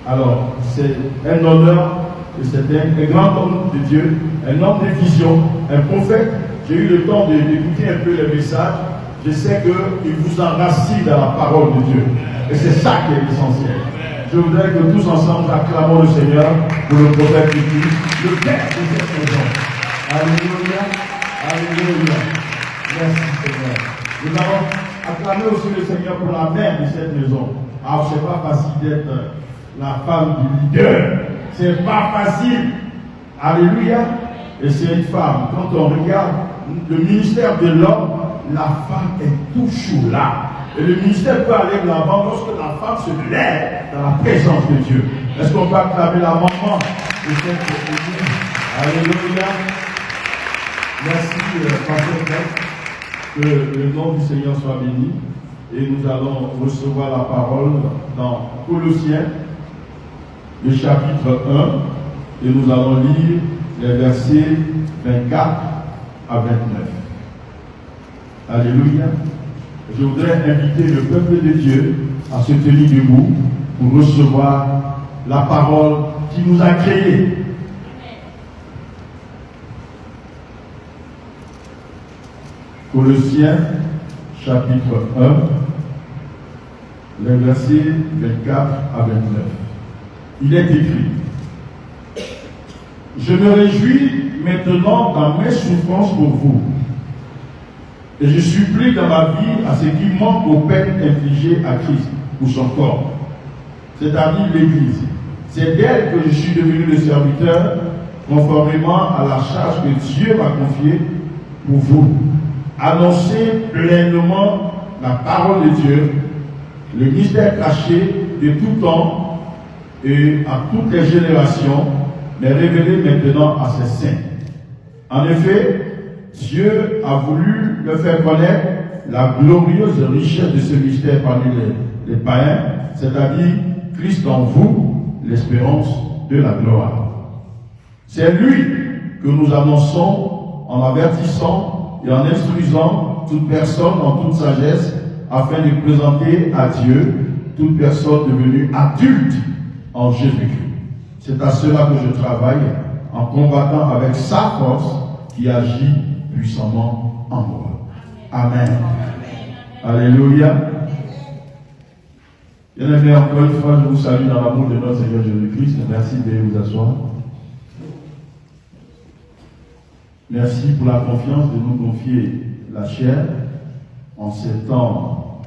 Alors, c'est un honneur, et c'est un grand homme de Dieu, un homme de vision, un prophète. J'ai eu le temps d'écouter un peu les messages. Je sais qu'il vous enracine dans la parole de Dieu. Et c'est ça qui est essentiel. Je voudrais que tous ensemble acclamons le Seigneur pour le prophète de Dieu, le Père de cette maison. Alléluia, alléluia. Merci Seigneur. Nous allons acclamer aussi le Seigneur pour la mère de cette maison. Alors, c'est pas facile d'être la femme du leader. C'est pas facile. Alléluia. Et c'est une femme. Quand on regarde le ministère de l'homme, la femme est toujours là. Et le ministère peut aller de l'avant lorsque la femme se lève dans la présence de Dieu. Est-ce qu'on peut acclamer la maman de cette église? Alléluia. Merci, Pasteur. Que le nom du Seigneur soit béni. Et nous allons recevoir la parole dans Colossiens, le chapitre 1. Et nous allons lire les versets 24 à 29. Alléluia. Je voudrais inviter le peuple de Dieu à se tenir debout pour recevoir la parole qui nous a créés. Colossiens, chapitre 1, les versets 24 à 29. Il est écrit: Je me réjouis maintenant dans mes souffrances pour vous, et je supplie dans ma vie à ce qui manque aux peines infligées à Christ pour son corps, c'est-à-dire l'Église. C'est d'elle que je suis devenu le serviteur, conformément à la charge que Dieu m'a confiée pour vous. Annoncer pleinement la parole de Dieu, le mystère caché de tout temps et à toutes les générations, mais révélé maintenant à ses saints. En effet, Dieu a voulu leur faire connaître la glorieuse richesse de ce mystère parmi les païens, c'est-à-dire Christ en vous, l'espérance de la gloire. C'est lui que nous annonçons en avertissant et en instruisant toute personne en toute sagesse, afin de présenter à Dieu toute personne devenue adulte en Jésus-Christ. C'est à cela que je travaille, en combattant avec sa force qui agit puissamment en moi. Amen. Alléluia. Bien-aimés, encore une fois, je vous salue dans l'amour de notre Seigneur Jésus-Christ. Merci de vous asseoir. Merci pour la confiance de nous confier la chair en ces temps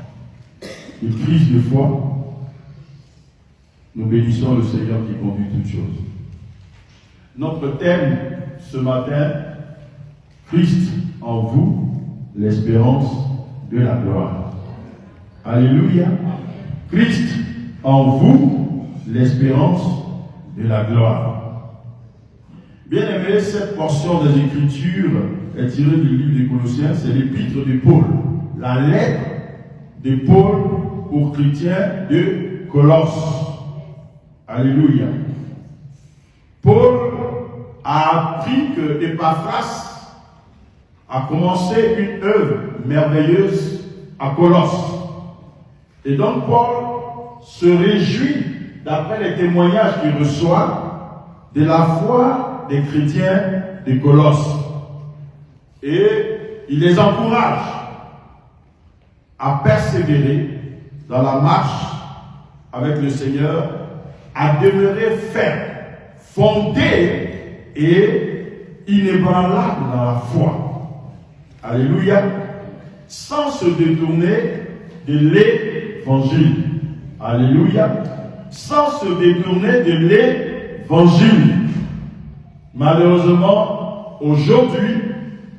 de crise de foi. Nous bénissons le Seigneur qui conduit toutes choses. Notre thème ce matin: Christ en vous, l'espérance de la gloire. Alléluia. Christ en vous, l'espérance de la gloire. Bien aimé, cette portion des Écritures est tirée du livre des Colossiens, c'est l'épître de Paul, la lettre de Paul aux chrétiens de Colosse. Alléluia. Paul a appris que Épaphras a commencé une œuvre merveilleuse à Colosse. Et donc Paul se réjouit, d'après les témoignages qu'il reçoit, de la foi des chrétiens de Colosse. Et il les encourage à persévérer dans la marche avec le Seigneur, à demeurer ferme, fondé et inébranlable dans la foi. Alléluia. Sans se détourner de l'évangile. Alléluia. Sans se détourner de l'évangile. Malheureusement, aujourd'hui,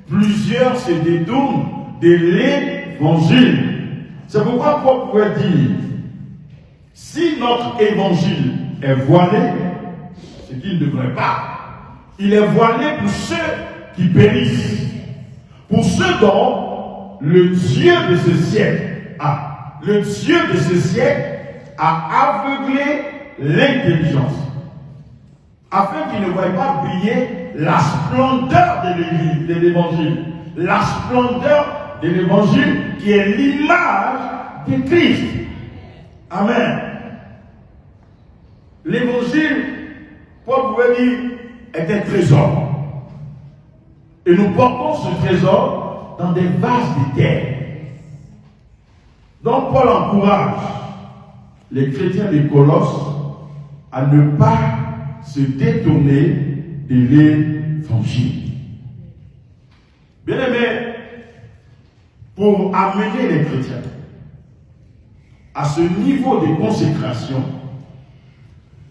plusieurs se détournent de l'évangile. C'est pourquoi Paul pouvait dire: si notre évangile est voilé, ce qu'il ne devrait pas, il est voilé pour ceux qui périssent, pour ceux dont le Dieu de ce siècle a aveuglé l'intelligence, afin qu'ils ne voient pas briller la splendeur de l'Église, de l'Évangile, la splendeur de l'Évangile qui est l'image de Christ. Amen. l'évangile, Paul pouvait dire, est un trésor. Et nous portons ce trésor dans des vases de terre. Donc Paul encourage les chrétiens de Colosse à ne pas se détourner de l'évangile. Bien aimé, pour amener les chrétiens à ce niveau de consécration,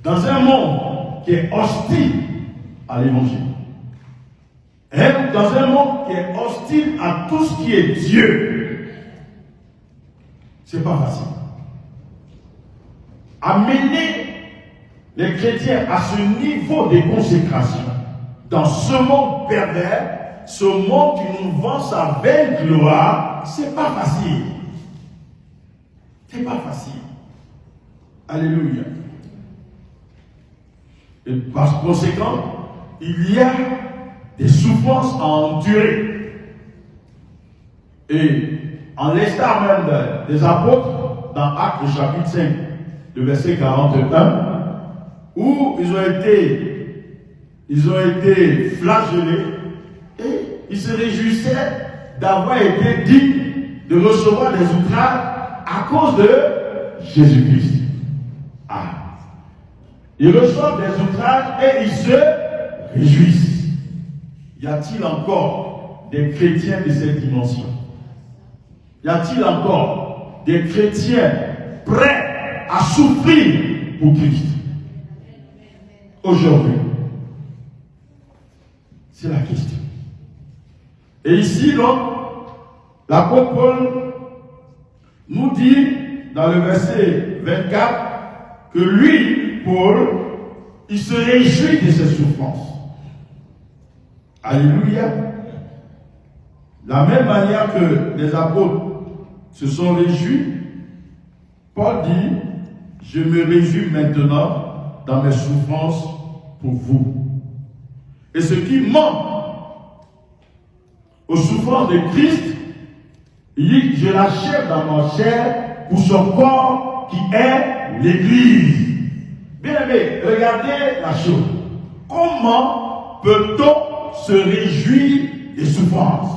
dans un monde qui est hostile à l'évangile, et dans un monde qui est hostile à tout ce qui est Dieu, c'est pas facile. Amener les chrétiens à ce niveau de consécration dans ce monde pervers, ce monde qui nous vend sa belle gloire, c'est pas facile. C'est pas facile. Alléluia. Et par conséquent, il y a des souffrances à endurer. Et en l'instar même des apôtres, dans Actes chapitre 5, le verset 41, où ils ont été flagellés et ils se réjouissaient d'avoir été dignes de recevoir des outrages à cause de Jésus-Christ. Ah. Ils reçoivent des outrages et ils se réjouissent. Y a-t-il encore des chrétiens de cette dimension? Y a-t-il encore des chrétiens prêts à souffrir pour Christ? Aujourd'hui, c'est la question. Et ici, donc, l'apôtre Paul nous dit dans le verset 24 que lui, Paul, il se réjouit de ses souffrances. Alléluia. De la même manière que les apôtres se sont réjouis, Paul dit, je me réjouis maintenant dans mes souffrances pour vous. Et ce qui manque aux souffrances de Christ, il dit, je l'achève dans ma chair pour son corps qui est l'Église. Bien aimé, regardez la chose. Comment peut-on se réjouir des souffrances?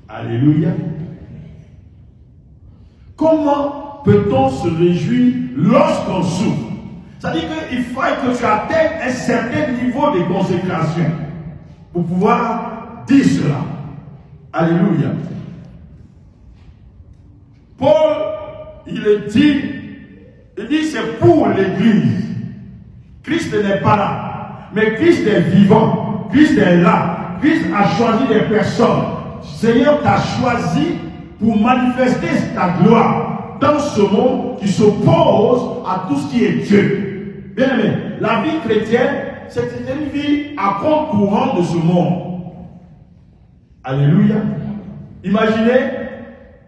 Alléluia. Comment peut-on se réjouir lorsqu'on souffre? C'est-à-dire qu'il faut que tu atteignes un certain niveau de consécration pour pouvoir dire cela. Alléluia. Paul, il dit c'est pour l'Église. Christ n'est pas là, mais Christ est vivant. Christ est là. Christ a choisi des personnes. Seigneur t'a choisi pour manifester ta gloire dans ce monde qui s'oppose à tout ce qui est Dieu. Bien aimé, la vie chrétienne, c'est une vie à contre-courant de ce monde. Alléluia. Imaginez,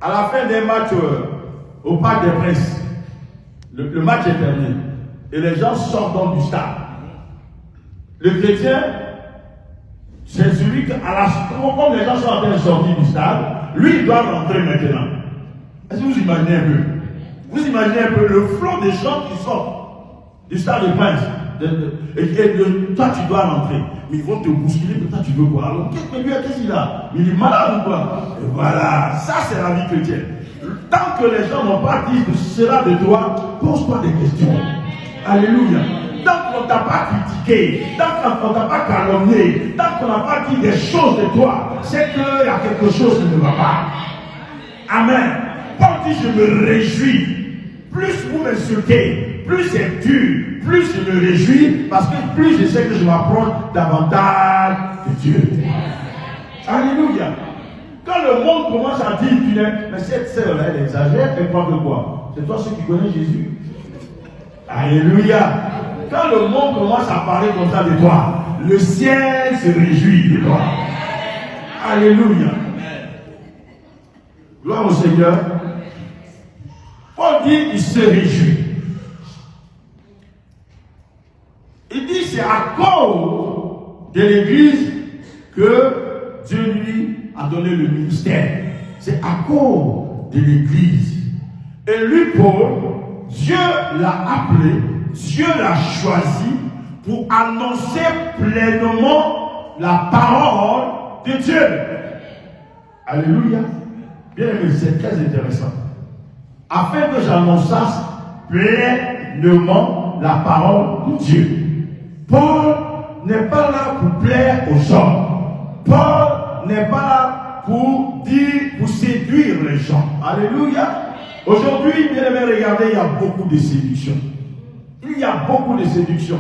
à la fin des matchs au Parc des Princes, le match est terminé et les gens sortent donc du stade. Le chrétien, c'est celui qui, comme les gens sont en train de sortir du stade, lui il doit rentrer maintenant. Est-ce que vous imaginez un peu? Vous imaginez un peu le flot des gens qui sortent du stade des Princes. Et toi tu dois rentrer. Mais ils vont te bousculer, mais toi tu veux quoi? Alors qu'est-ce qu'il a? Il est malade ou quoi? Et voilà, ça c'est la vie chrétienne. Tant que les gens n'ont pas dit cela de toi, pose-toi des questions. Alléluia. Tant qu'on ne t'a pas critiqué, tant qu'on ne t'a pas calomnié, tant qu'on n'a pas dit des choses de toi, c'est qu'il y a quelque chose qui ne va pas. Amen. Paul dit, je me réjouis. Plus vous m'insultez, plus c'est dur, plus je me réjouis, parce que plus je sais que je m'approche davantage de Dieu. Alléluia. Quand le monde commence à dire, mais cette sœur-là, elle exagère, elle parle de quoi? C'est toi ceux qui connaissent Jésus? Alléluia. Quand le monde commence à parler comme ça de toi, le ciel se réjouit de toi. Alléluia. Gloire au Seigneur. Paul dit, il se réjouit. Il dit, c'est à cause de l'Église que Dieu lui a donné le ministère. C'est à cause de l'Église. Et lui, Paul, Dieu l'a appelé, Dieu l'a choisi pour annoncer pleinement la parole de Dieu. Alléluia. Bien aimé, c'est très intéressant. Afin que j'annonçasse pleinement la parole de Dieu. Paul n'est pas là pour plaire aux hommes. Paul n'est pas là pour séduire les gens. Alléluia. Aujourd'hui, bien aimé, regardez, il y a beaucoup de séduction. Il y a beaucoup de séduction.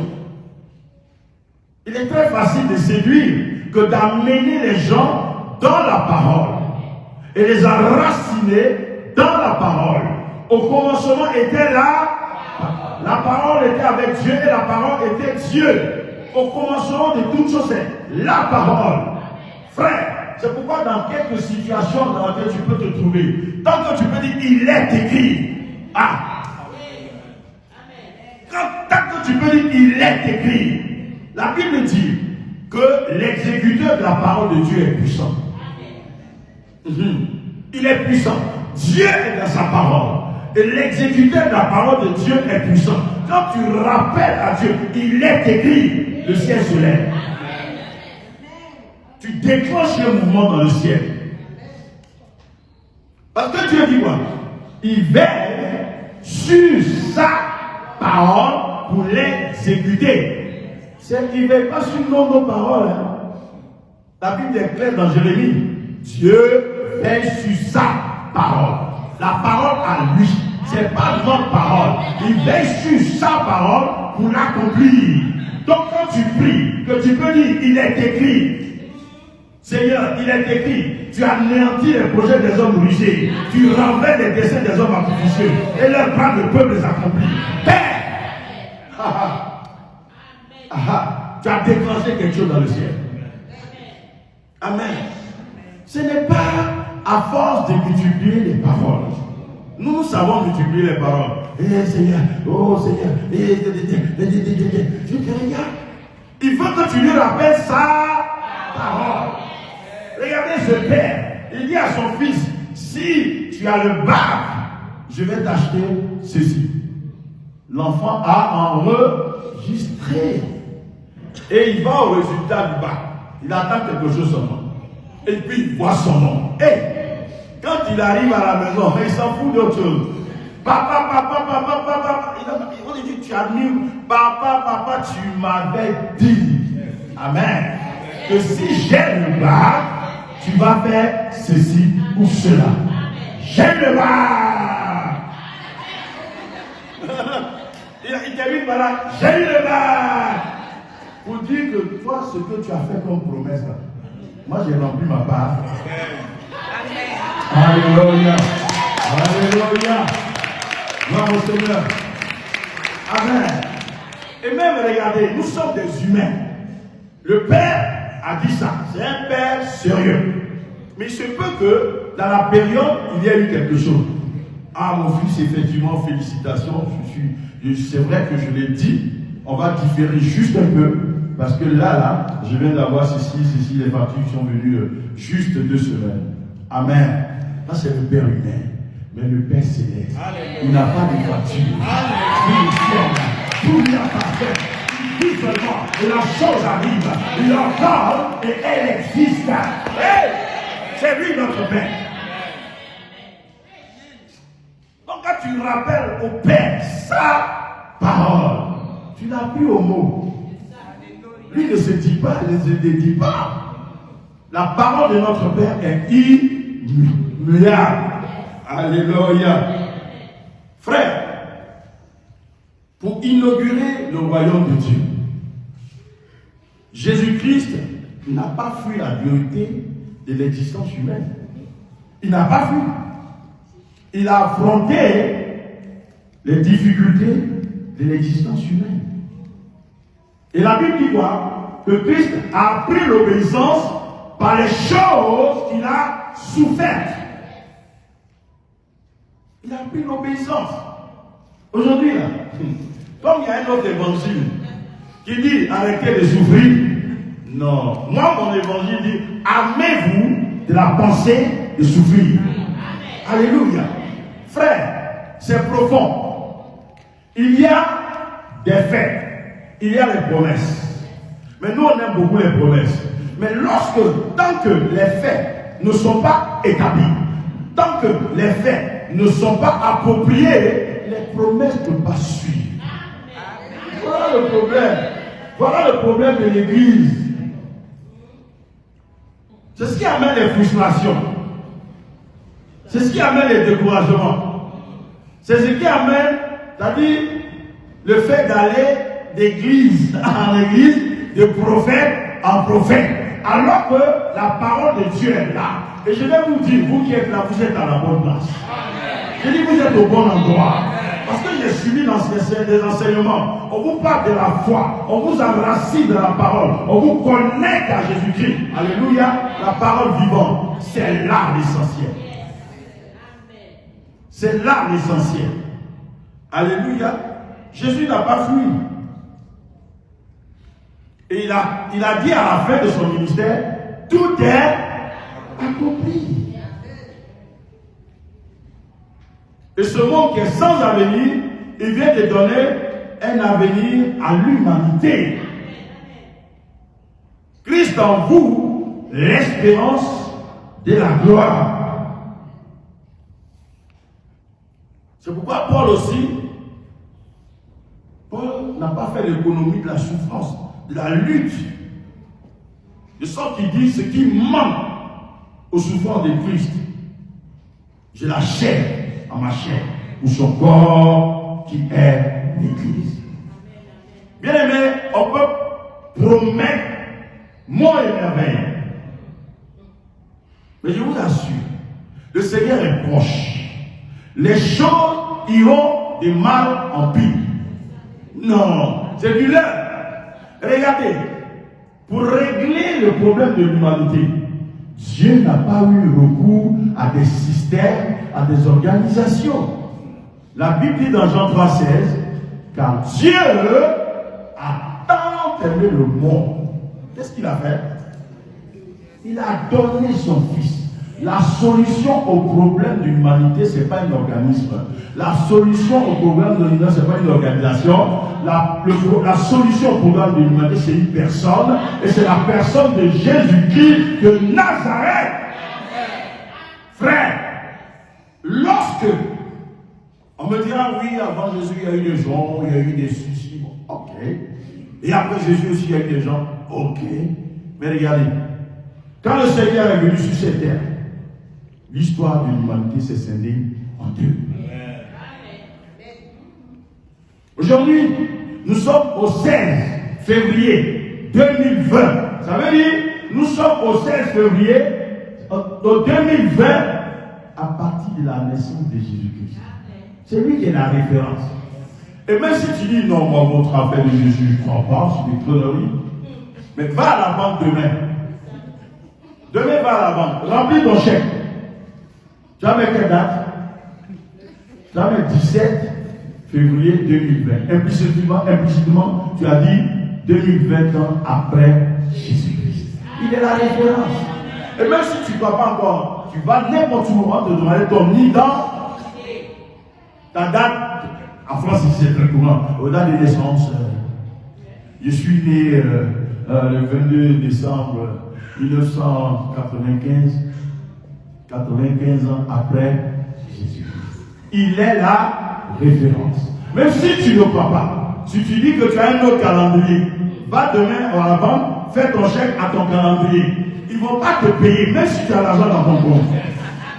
Il est très facile de séduire que d'amener les gens dans la parole et les enraciner dans la parole. Au commencement était là, la parole était avec Dieu et la parole était Dieu. Au commencement de toutes choses, c'est la parole. Frère, c'est pourquoi dans quelques situations dans lesquelles tu peux te trouver, tant que tu peux dire il est écrit, tant que tu peux dire il est écrit, la Bible dit que l'exécuteur de la parole de Dieu est puissant. Il est puissant. Dieu est dans sa parole. Et l'exécuteur de la parole de Dieu est puissant. Quand tu rappelles à Dieu, il est écrit, le ciel se lève. Tu déclenches le mouvement dans le ciel. Parce que Dieu dit quoi? Il veille sur sa parole pour l'exécuter. Il ne veille pas sur nos paroles. La Bible est claire dans Jérémie. Dieu veille sur sa parole. La parole à lui. Ce n'est pas notre parole. Il veille sur sa parole pour l'accomplir. Donc quand tu pries, que tu peux dire, il est écrit. Seigneur, il est écrit. Tu anéantis les projets des hommes rusés. Tu renverses les desseins des hommes artificieux. Et leurs plans de peuple les accomplit. Père! Tu as déclenché quelque chose dans le ciel. Amen. Ce n'est pas à force de multiplier les paroles. Nous savons multiplier les paroles. Seigneur, oh Seigneur, je te regarde. Il faut que tu lui rappelles sa parole. Regardez ce père. Il dit à son fils, si tu as le bac, je vais t'acheter ceci. L'enfant a enregistré. Et il va au résultat du bac. Il attend quelque chose seulement. Et puis il voit son nom. Et quand il arrive à la maison, il s'en fout d'autre chose. Papa. On lui dit, tu admires. Papa, tu m'avais dit. Amen. Que si j'ai le bac, tu vas faire ceci ou cela. J'ai le bac. Il termine par là. J'ai le bac. Pour dire que toi, ce que tu as fait comme promesse, moi j'ai rempli ma part. Alléluia. Alléluia. Gloire au Seigneur. Amen. Et même, regardez, nous sommes des humains. Le Père a dit ça. C'est un Père sérieux. Mais il se peut que dans la période, il y a eu quelque chose. Ah, mon fils, effectivement, félicitations. C'est vrai que je l'ai dit. On va différer juste un peu. Parce que là, je viens d'avoir ceci, les factures sont venues juste 2 semaines. Amen. Ça, c'est le Père humain. Mais le Père céleste, il n'a pas de facture. Tout lui appartient. Il dit seulement, et la chose arrive. Il en parle et elle existe. Hey, c'est lui notre Père. Donc quand tu rappelles au Père sa parole, tu n'as plus au mot. Lui ne se dit pas, ne se dédie pas. La parole de notre Père est immuable. Alléluia. Frère, pour inaugurer le royaume de Dieu, Jésus-Christ n'a pas fui la vérité de l'existence humaine. Il n'a pas fui. Il a affronté les difficultés de l'existence humaine. Et la Bible dit quoi? Que Christ a appris l'obéissance par les choses qu'il a souffertes. Il a appris l'obéissance. Aujourd'hui, là, comme il y a un autre évangile qui dit arrêtez de souffrir. Non. Moi, mon évangile dit armez-vous de la pensée de souffrir. Alléluia. Frère, c'est profond. Il y a des faits, il y a les promesses. Mais nous, on aime beaucoup les promesses. Mais tant que les faits ne sont pas établis, tant que les faits ne sont pas appropriés, les promesses ne peuvent pas suivre. Voilà le problème. Voilà le problème de l'Église. C'est ce qui amène les frustrations. C'est ce qui amène les découragements. C'est ce qui amène, c'est-à-dire le fait d'aller d'église en église, de prophète en prophète, alors que la parole de Dieu est là. Et je vais vous dire, vous qui êtes là, vous êtes à la bonne place. Je dis, vous êtes au bon endroit. Parce que j'ai suivi dans des enseignements. On vous parle de la foi. On vous enracine de la parole. On vous connecte à Jésus-Christ. Alléluia. La parole vivante. C'est là l'essentiel. C'est là l'essentiel. Alléluia. Jésus n'a pas fui. Et il a dit à la fin de son ministère, tout est accompli. Et ce monde qui est sans avenir, il vient de donner un avenir à l'humanité. Christ en vous, l'espérance de la gloire. C'est pourquoi Paul aussi, Paul n'a pas fait l'économie de la souffrance, de la lutte. De sorte qu'il dit ce qui manque aux souffrances de Christ. Je la chair à ma chair, ou son corps qui est l'Église. Bien aimé, on peut promettre monts et merveilles. Mais je vous assure, le Seigneur est proche. Les choses iront de mal en pire. Non, c'est du leurre. Regardez, pour régler le problème de l'humanité, Dieu n'a pas eu recours à des systèmes, à des organisations. La Bible dit dans Jean 3,16, car Dieu a tant aimé le monde. Qu'est-ce qu'il a fait? Il a donné son Fils. La solution au problème de l'humanité, ce n'est pas un organisme. La solution au problème de l'humanité, ce n'est pas une organisation. La solution au problème de l'humanité, c'est une personne. Et c'est la personne de Jésus-Christ de Nazareth. Frère, lorsque on me dira, oui, avant Jésus, il y a eu des gens, il y a eu des soucis. Ok. Et après Jésus aussi, il y a eu des gens. Ok. Mais regardez, quand le Seigneur est venu sur cette terre, l'histoire de l'humanité s'est scindée en deux. Aujourd'hui, nous sommes au 16 février 2020. Ça veut dire, nous sommes au 16 février au 2020 à partir de la naissance de Jésus-Christ. C'est lui qui est la référence. Et même si tu dis, non, moi, votre affaire de Jésus, je ne crois pas, c'est des conneries. Mais va à la banque demain. Demain, va à la banque. Remplis ton chèque. Tu as mis quelle date? Tu as mis 17 février 2020. Implicitement, tu as dit 2020 ans après Jésus-Christ. Il est la référence. Et même si tu ne crois pas encore, tu vas n'importe où te demander ton dans ta date. En France, c'est très courant. Au date de naissance, je suis né le 22 décembre 1995, 95 ans après Jésus-Christ. Il est la référence. Même si tu ne crois pas, si tu dis que tu as un autre calendrier, va demain à la banque, fais ton chèque à ton calendrier. Ils ne vont pas te payer, même si tu as l'argent dans ton compte.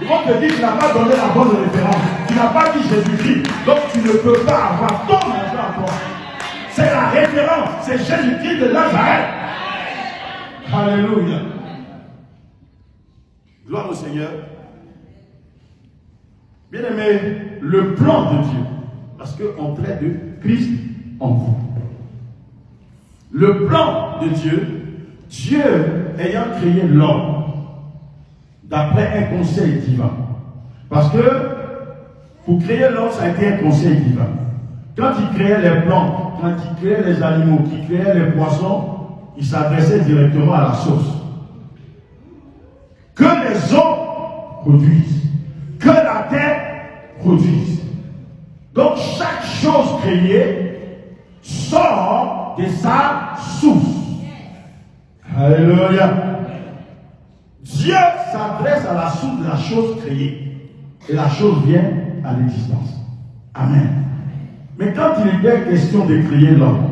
Ils vont te dire que tu n'as pas donné la bonne référence. Tu n'as pas dit Jésus-Christ. Donc tu ne peux pas avoir ton argent à toi. C'est la référence. C'est Jésus-Christ de Nazareth. Alléluia. Gloire au Seigneur. Bien aimé, le plan de Dieu, parce qu'on traite de Christ en vous. Le plan de Dieu, Dieu ayant créé l'homme, d'après un conseil divin. Parce que pour créer l'homme, ça a été un conseil divin. Quand il créait les plantes, quand il créait les animaux, qu'il créait les poissons, il s'adressait directement à la source. Que les eaux produisent, que la terre produise. Donc chaque chose créée sort de sa source. Alléluia. Dieu s'adresse à la source de la chose créée. Et la chose vient à l'existence. Amen. Mais quand il était question de créer l'homme,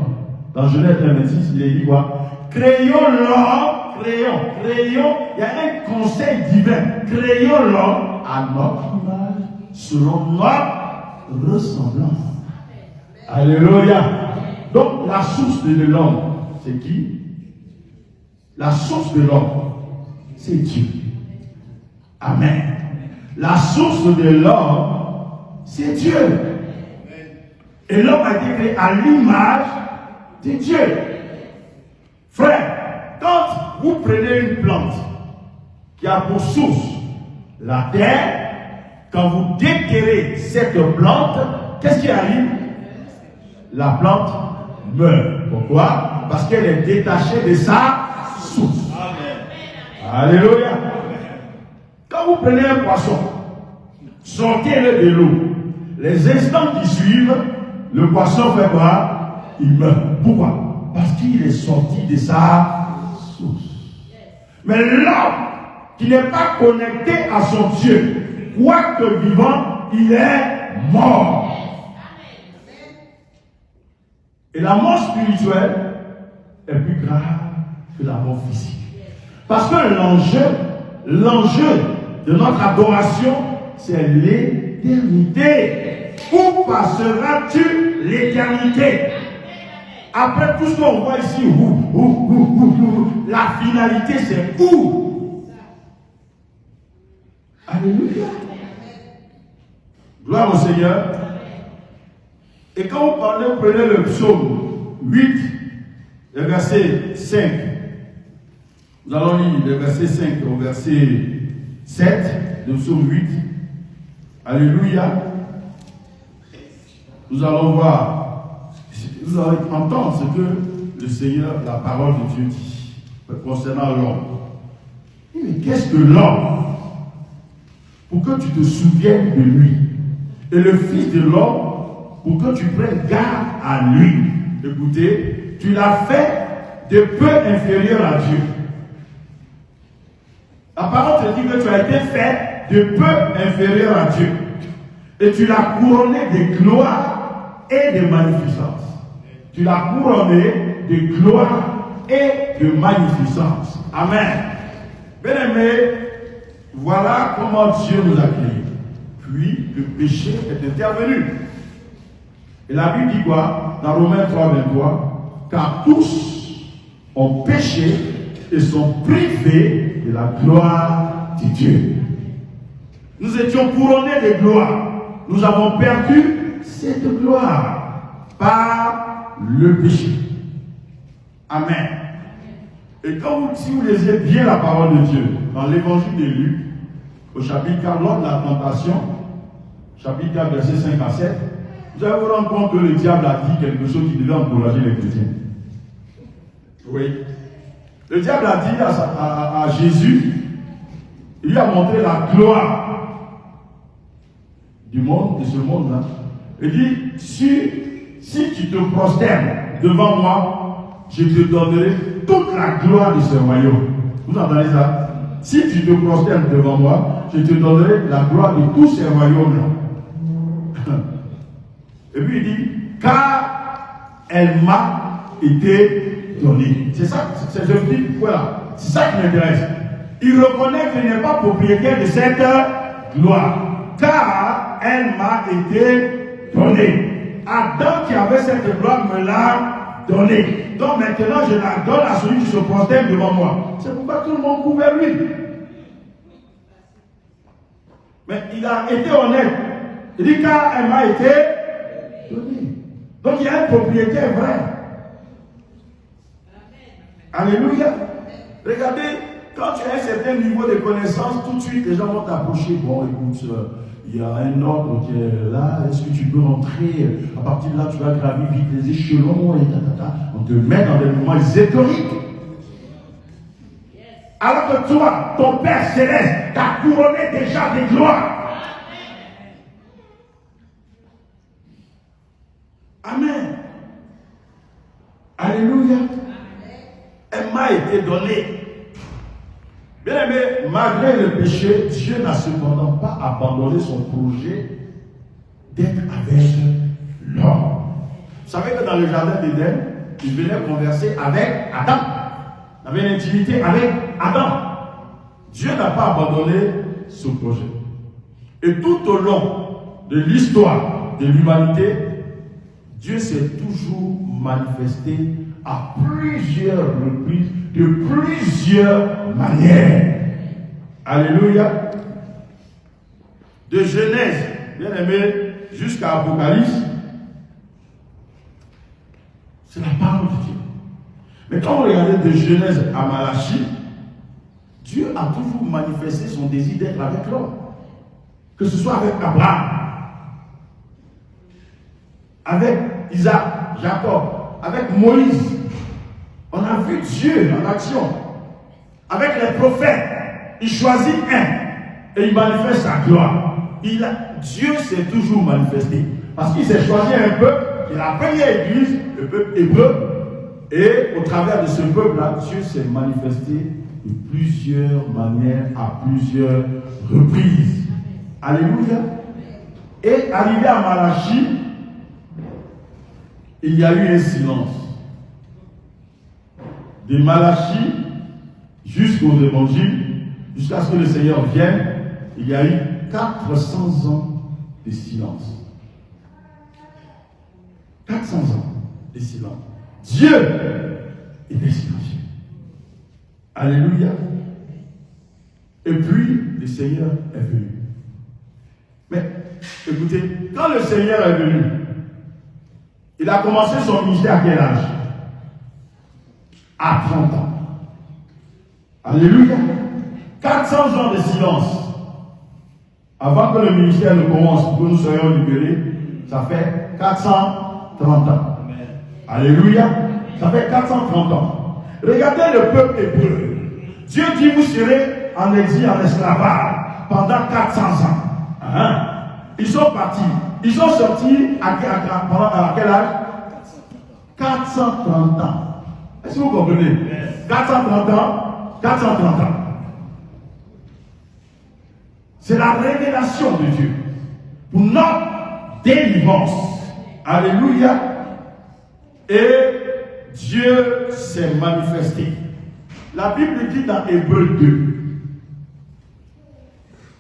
dans Genèse 26, il est dit quoi? Créons l'homme, créons. Il y a un conseil divin. Créons l'homme à notre image, selon notre ressemblance. Alléluia. Donc la source de l'homme, c'est qui? La source de l'homme, c'est Dieu. Amen. La source de l'homme, c'est Dieu. Et l'homme a été créé à l'image de Dieu. Frère, quand vous prenez une plante qui a pour source la terre, quand vous déterrez cette plante, qu'est-ce qui arrive? La plante meurt. Pourquoi? Parce qu'elle est détachée de sa source. Amen. Alléluia. Quand vous prenez un poisson, sortez-le de l'eau. Les instants qui suivent, le poisson fait quoi? Il meurt. Pourquoi? Parce qu'il est sorti de sa source. Mais l'homme qui n'est pas connecté à son Dieu, quoique vivant, il est mort. Et la mort spirituelle est plus grave que la mort physique. Parce que l'enjeu de notre adoration, c'est l'éternité. Où passeras-tu l'éternité? Après tout ce qu'on voit ici, la finalité c'est où? Alléluia. Gloire au Seigneur. Et quand vous parlez, vous prenez le psaume 8, le verset 5. Nous allons lire le verset 5 au verset 7, le psaume 8. Alléluia. Nous allons voir, nous allons entendre ce que le Seigneur, la parole de Dieu dit concernant l'homme. Mais qu'est-ce que l'homme? Pour que tu te souviennes de lui. Et le Fils de l'homme, pour que tu prennes garde à lui. Écoutez, tu l'as fait de peu inférieur à Dieu. La parole te dit que tu as été fait de peu inférieur à Dieu. Et tu l'as couronné de gloire et de magnificence. Tu l'as couronné de gloire et de magnificence. Amen. Bien-aimés, voilà comment Dieu nous a créés. Puis le péché est intervenu. Et la Bible dit quoi? Dans Romains 3, 23, car tous ont péché et sont privés de la gloire de Dieu. Nous étions couronnés de gloire. Nous avons perdu cette gloire par le péché. Amen. Et si vous lisez bien la parole de Dieu, dans l'évangile de Luc, au chapitre 4, lors de la tentation, chapitre 4, verset 5 à 7, vous allez vous rendre compte que le diable a dit quelque chose qui devait encourager les chrétiens. Oui. Le diable a dit à Jésus, il lui a montré la gloire du monde, de ce monde-là. Il dit, si tu te prosternes devant moi, je te donnerai toute la gloire de ce royaume. Vous entendez ça? Si tu te prosternes devant moi, je te donnerai la gloire de tous ces royaumes-là. Et puis il dit, car elle m'a été donnée. C'est ça, je vous dis, voilà, c'est ça qui m'intéresse. Il reconnaît qu'il n'est pas propriétaire de cette gloire. Car elle m'a été donnée. Adam qui avait cette gloire me l'a donnée. Donc maintenant je la donne à celui qui se prosterne devant moi. C'est pourquoi tout le monde court vers lui. Mais il a été honnête. Il dit car elle m'a été donnée. Donc il y a un propriétaire vrai. Alléluia. Regardez, quand tu as un certain niveau de connaissance, tout de suite les gens vont t'approcher. Bon, écoute, il y a un ordre qui est là, est-ce que tu peux rentrer? À partir de là, tu vas gravir vite les échelons et tatata. On te met dans des moments ésotériques. Alors que toi, ton Père Céleste t'a couronné déjà de gloire. Amen. Alléluia. Elle m'a été donnée. Bien aimé, malgré le péché, Dieu n'a cependant pas abandonné son projet d'être avec l'homme. Vous savez que dans le jardin d'Éden, il venait converser avec Adam. Il avait une intimité avec Adam. Dieu n'a pas abandonné ce projet. Et tout au long de l'histoire de l'humanité, Dieu s'est toujours manifesté à plusieurs reprises, de plusieurs manières. Alléluia. De Genèse, bien aimé, jusqu'à Apocalypse, c'est la parole de Dieu. Mais quand vous regardez de Genèse à Malachie, Dieu a toujours manifesté son désir d'être avec l'homme. Que ce soit avec Abraham, avec Isaac, Jacob, avec Moïse. On a vu Dieu en action. Avec les prophètes, il choisit un et il manifeste sa gloire. Dieu s'est toujours manifesté. Parce qu'il s'est choisi un peuple, et la première église, le peuple hébreu, et au travers de ce peuple-là, Dieu s'est manifesté de plusieurs manières, à plusieurs reprises. Alléluia. Et arrivé à Malachie, il y a eu un silence. De Malachie jusqu'aux évangiles, jusqu'à ce que le Seigneur vienne, il y a eu 400 ans de silence. 400 ans de silence. Dieu était silencieux. Alléluia. Et puis, le Seigneur est venu. Mais, écoutez, quand le Seigneur est venu, il a commencé son ministère à quel âge? À 30 ans. Alléluia. 400 ans de silence. Avant que le ministère ne commence, pour que nous soyons libérés, ça fait 430 ans. Amen. Alléluia. Ça fait 430 ans. Regardez le peuple hébreu. Dieu dit, vous serez en exil, en esclavage, pendant 400 ans. Hein? Ils sont partis. Ils sont sortis à quel âge? 430 ans. Est-ce que vous comprenez? 430 ans, 430 ans. C'est la révélation de Dieu pour notre délivrance. Alléluia. Et Dieu s'est manifesté. La Bible dit dans Hébreux 2,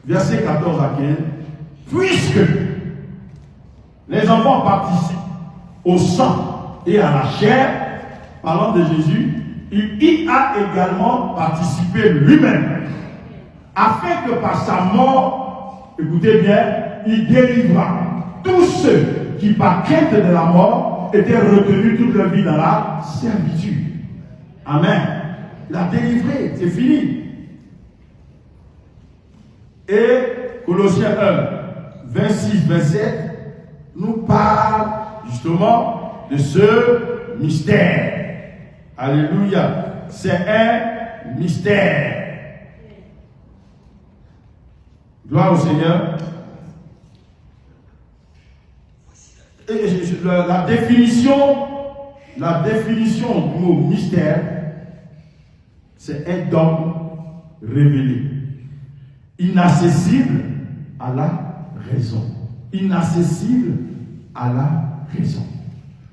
verset 14 à 15, puisque les enfants participent au sang et à la chair, parlant de Jésus, il y a également participé lui-même, afin que par sa mort, écoutez bien, il délivra tous ceux qui par crainte de la mort étaient retenus toute leur vie dans la servitude. Amen. Il a délivré, c'est fini. Et Colossiens 1, 26, 27, nous parle justement de ce mystère. Alléluia. C'est un mystère. Gloire au Seigneur. Et la définition du mot mystère, c'est un don révélé, inaccessible à la raison. Inaccessible à la raison.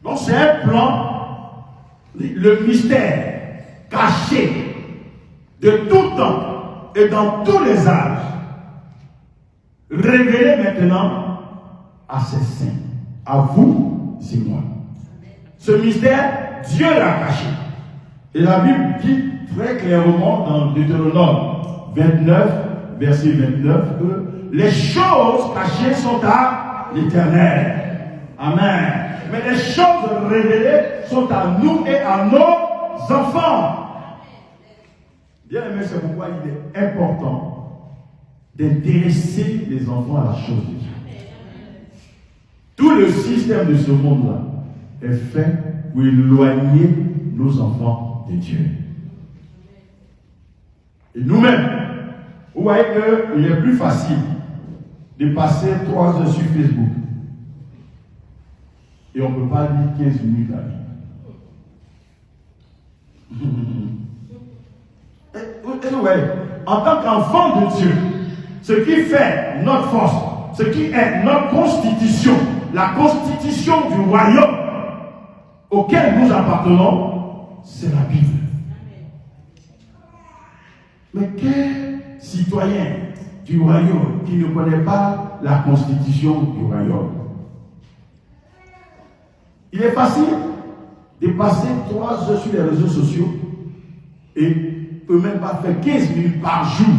Donc c'est un plan, le mystère caché de tout temps et dans tous les âges, révélé maintenant à ses saints, à vous et moi. Ce mystère, Dieu l'a caché. Et la Bible dit très clairement dans Deutéronome 29, verset 29, que les choses cachées sont à l'Éternel. Amen. Mais les choses révélées sont à nous et à nos enfants. Bien aimé, c'est pourquoi il est important d'intéresser les enfants à la chose de Dieu. Tout le système de ce monde-là est fait pour éloigner nos enfants de Dieu. Et nous-mêmes, vous voyez qu'il est plus facile de passer 3 heures sur Facebook Et on ne peut pas lire 15 minutes la Bible. En tant qu'enfant de Dieu, ce qui fait notre force, ce qui est notre constitution, la constitution du royaume auquel nous appartenons, c'est la Bible. Mais quel citoyen du royaume qui ne connaît pas la constitution du royaume? Il est facile de passer 3 heures sur les réseaux sociaux et peut même pas faire 15 minutes par jour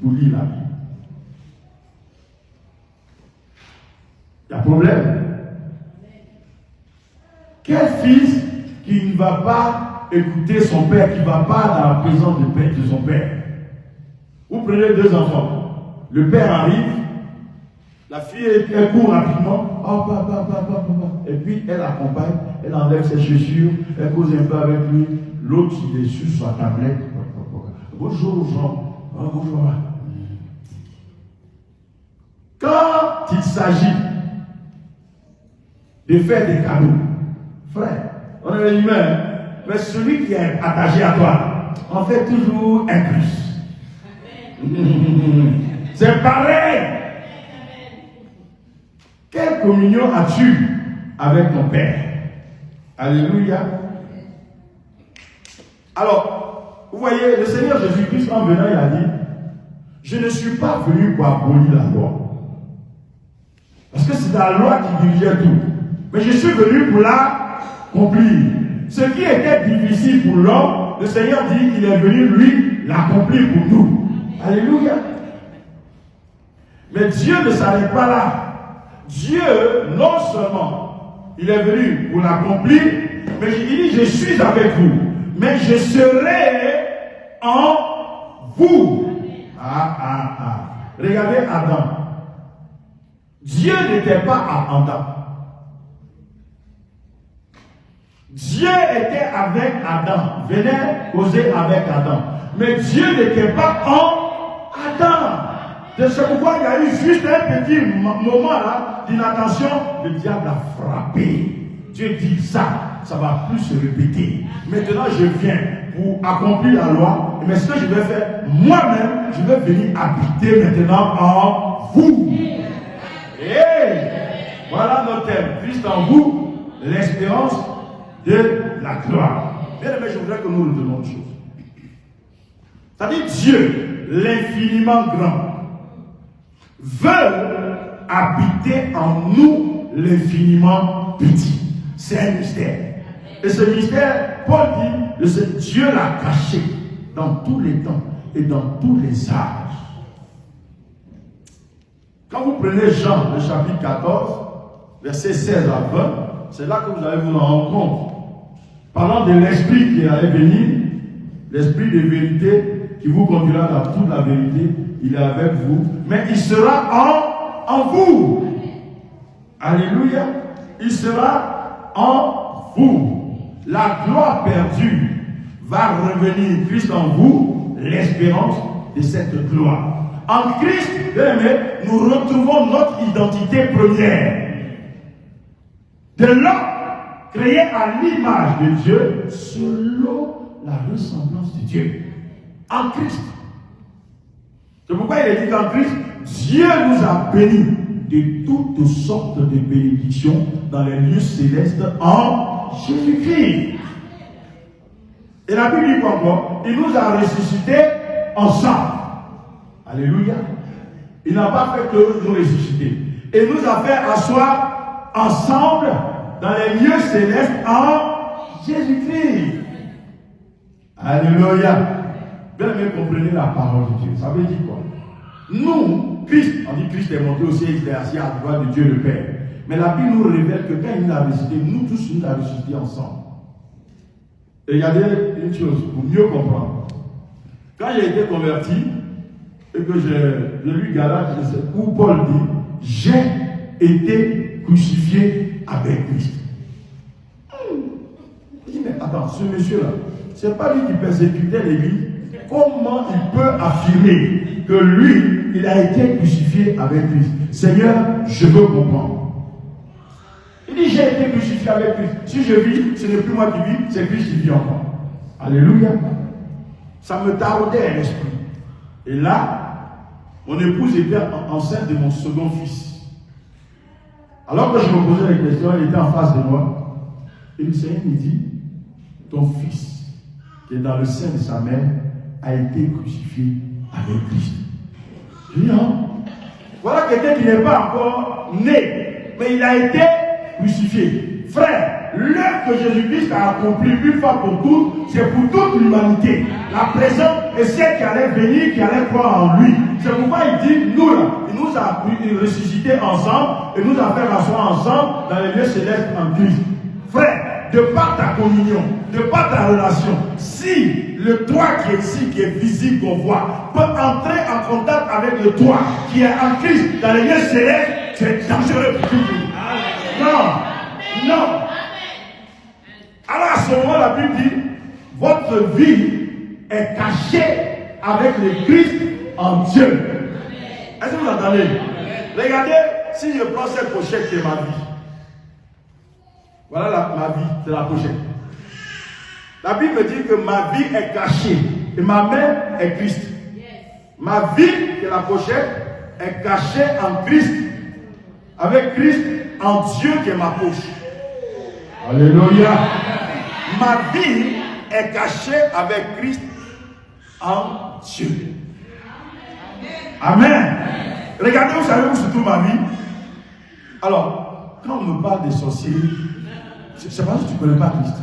pour lire la Bible. Il y a un problème. Quel fils qui ne va pas écouter son père, qui ne va pas dans la présence de son père? Vous prenez 2 enfants. Le père arrive, la fille elle court rapidement, oh, papa. Et puis elle accompagne, elle enlève ses chaussures, elle cause un peu avec lui. L'autre il est sur sa tablette. Bonjour Jean. Oh, bonjour. Quand il s'agit de faire des cadeaux, frère, on est humain, mais celui qui est attaché à toi, on fait toujours un plus. C'est pareil. Quelle communion as-tu avec ton Père? Alléluia. Alors, vous voyez, le Seigneur Jésus-Christ, en venant, il a dit, je ne suis pas venu pour abolir la loi. Parce que c'est la loi qui dirigeait tout. Mais je suis venu pour l'accomplir. Ce qui était difficile pour l'homme, le Seigneur dit qu'il est venu, lui, l'accomplir pour nous. Alléluia. Mais Dieu ne s'arrête pas là. Dieu, non seulement, il est venu pour l'accomplir, mais il dit, je suis avec vous, mais je serai en vous. Regardez Adam. Dieu n'était pas à Adam. Dieu était avec Adam, venait causer avec Adam. Mais Dieu n'était pas en Adam. C'est pourquoi il y a eu juste un petit moment là d'inattention. Le diable a frappé. Dieu dit ça va plus se répéter. Maintenant je viens pour accomplir la loi. Mais ce que je vais faire, moi-même, je vais venir habiter maintenant en vous. Et voilà notre thème. Christ en vous, l'espérance de la gloire. Bien aimé, je voudrais que nous retenions une chose. C'est-à-dire Dieu, l'infiniment grand, veut habiter en nous l'infiniment petit. C'est un mystère. Et ce mystère, Paul dit, Dieu l'a caché dans tous les temps et dans tous les âges. Quand vous prenez Jean, le chapitre 14, versets 16 à 20, c'est là que vous allez vous en rendre compte. Parlant de l'esprit qui allait venir, l'esprit de vérité qui vous conduira dans toute la vérité, il est avec vous, mais il sera en vous. Alléluia. Il sera en vous. La gloire perdue va revenir. Christ en vous, l'espérance de cette gloire. En Christ, bien aimé, nous retrouvons notre identité première. De l'homme créé à l'image de Dieu, selon la ressemblance de Dieu. En Christ. C'est pourquoi il est dit qu'en Christ, Dieu nous a bénis de toutes sortes de bénédictions dans les lieux célestes en Jésus-Christ. Et la Bible dit quoi encore? Il nous a ressuscités ensemble. Alléluia. Il n'a pas fait que nous ressusciter. Il nous a fait asseoir ensemble dans les lieux célestes en Jésus-Christ. Alléluia. Bien aimé, comprenez la parole de Dieu. Ça veut dire quoi? Nous, Christ, on dit Christ est monté au ciel, il est assis à droite de Dieu le Père. Mais la Bible nous révèle que quand il nous a ressuscité, nous tous nous a ressuscité ensemble. Et regardez une chose, pour mieux comprendre. Quand j'ai été converti, et que j'ai lu Galates, où Paul dit, j'ai été crucifié avec Christ. Il dit, mais attends, ce monsieur-là, c'est pas lui qui persécutait l'Église. Comment il peut affirmer que lui, il a été crucifié avec Christ? Seigneur, je veux comprendre. Il dit, dit j'ai été crucifié avec Christ. Si je vis, ce n'est plus moi qui vis, c'est Christ qui vit en moi. Alléluia. Ça me taraudait à l'esprit. Et là, mon épouse était enceinte de mon second fils. Alors que je me posais la question, elle était en face de moi. Et le Seigneur me dit, ton fils, qui est dans le sein de sa mère, a été crucifié avec Christ. Je dis non. Voilà quelqu'un qui n'est pas encore né, mais il a été crucifié. Frère, l'œuvre que Jésus-Christ a accomplie une fois pour toutes, c'est pour toute l'humanité. La présente est celle qui allait venir, qui allait croire en lui. C'est pourquoi il dit, nous là, il nous a ressuscité ensemble et nous a fait rasseoir ensemble dans les lieux célestes en Christ. Frère, de par ta communion, de par ta relation, si le toi qui est ici, qui est visible, qu'on voit, peut entrer en contact avec le toi qui est en Christ dans les lieux célestes, c'est dangereux pour tout le monde. Non, non. Alors à ce moment, la Bible dit, votre vie est cachée avec le Christ en Dieu. Est-ce que vous entendez? Regardez, si je prends cette pochette qui est ma vie. Voilà ma vie, c'est la pochette. La Bible me dit que ma vie est cachée et ma main est Christ. Ma vie, qui est la pochette, est cachée en Christ, avec Christ en Dieu qui est ma poche. Alléluia. Ma vie est cachée avec Christ en Dieu. Amen. Regardez, vous savez où se trouve ma vie? Alors, quand on me parle des sorciers, je ne sais pas si tu ne connais pas Christ.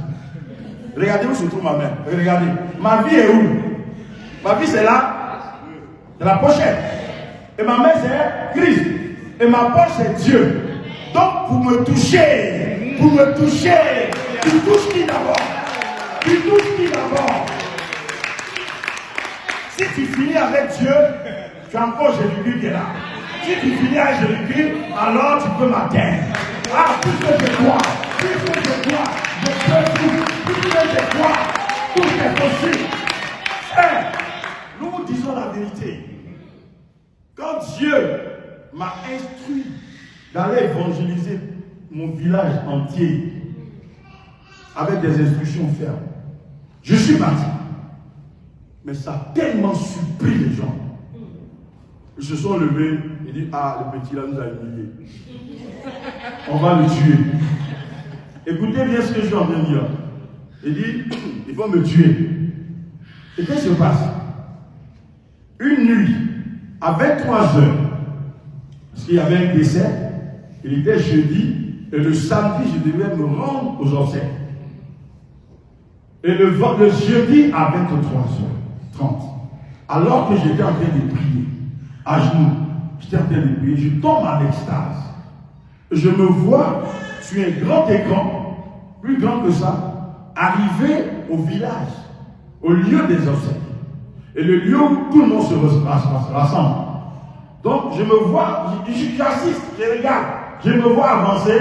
Regardez où se trouve ma main. Regardez. Ma vie est où? Ma vie c'est là. C'est la pochette. Et ma main c'est Christ. Et ma poche c'est Dieu. Donc pour me toucher, tu touches qui d'abord? Tu touches qui d'abord? Si tu finis avec Dieu, tu as encore Jésus-Christ qui est là. Si tu finis avec Jésus-Christ, alors tu peux m'atteindre. Ah, plus que je crois, je peux tout, plus que je crois, tout est possible. Nous vous disons la vérité. Quand Dieu m'a instruit d'aller évangéliser mon village entier avec des instructions fermes, je suis parti. Mais ça a tellement surpris les gens. Ils se sont levés et dit, ah, le petit là nous a humiliés. On va le tuer. Écoutez bien ce que je suis en train de dire. Il dit, il faut me tuer. Et qu'est-ce qui se passe? Une nuit, à 23 heures, parce qu'il y avait un décès, il était jeudi, et le samedi, je devais me rendre aux obsèques. Et le jeudi à 23h30, alors que j'étais en train de prier, à genoux, j'étais en train de prier, je tombe en extase. Je me vois sur un grand écran, plus grand que ça, arriver au village, au lieu des obsèques. Et le lieu où tout le monde se rassemble. Donc je me vois, j'assiste, je regarde, je me vois avancer.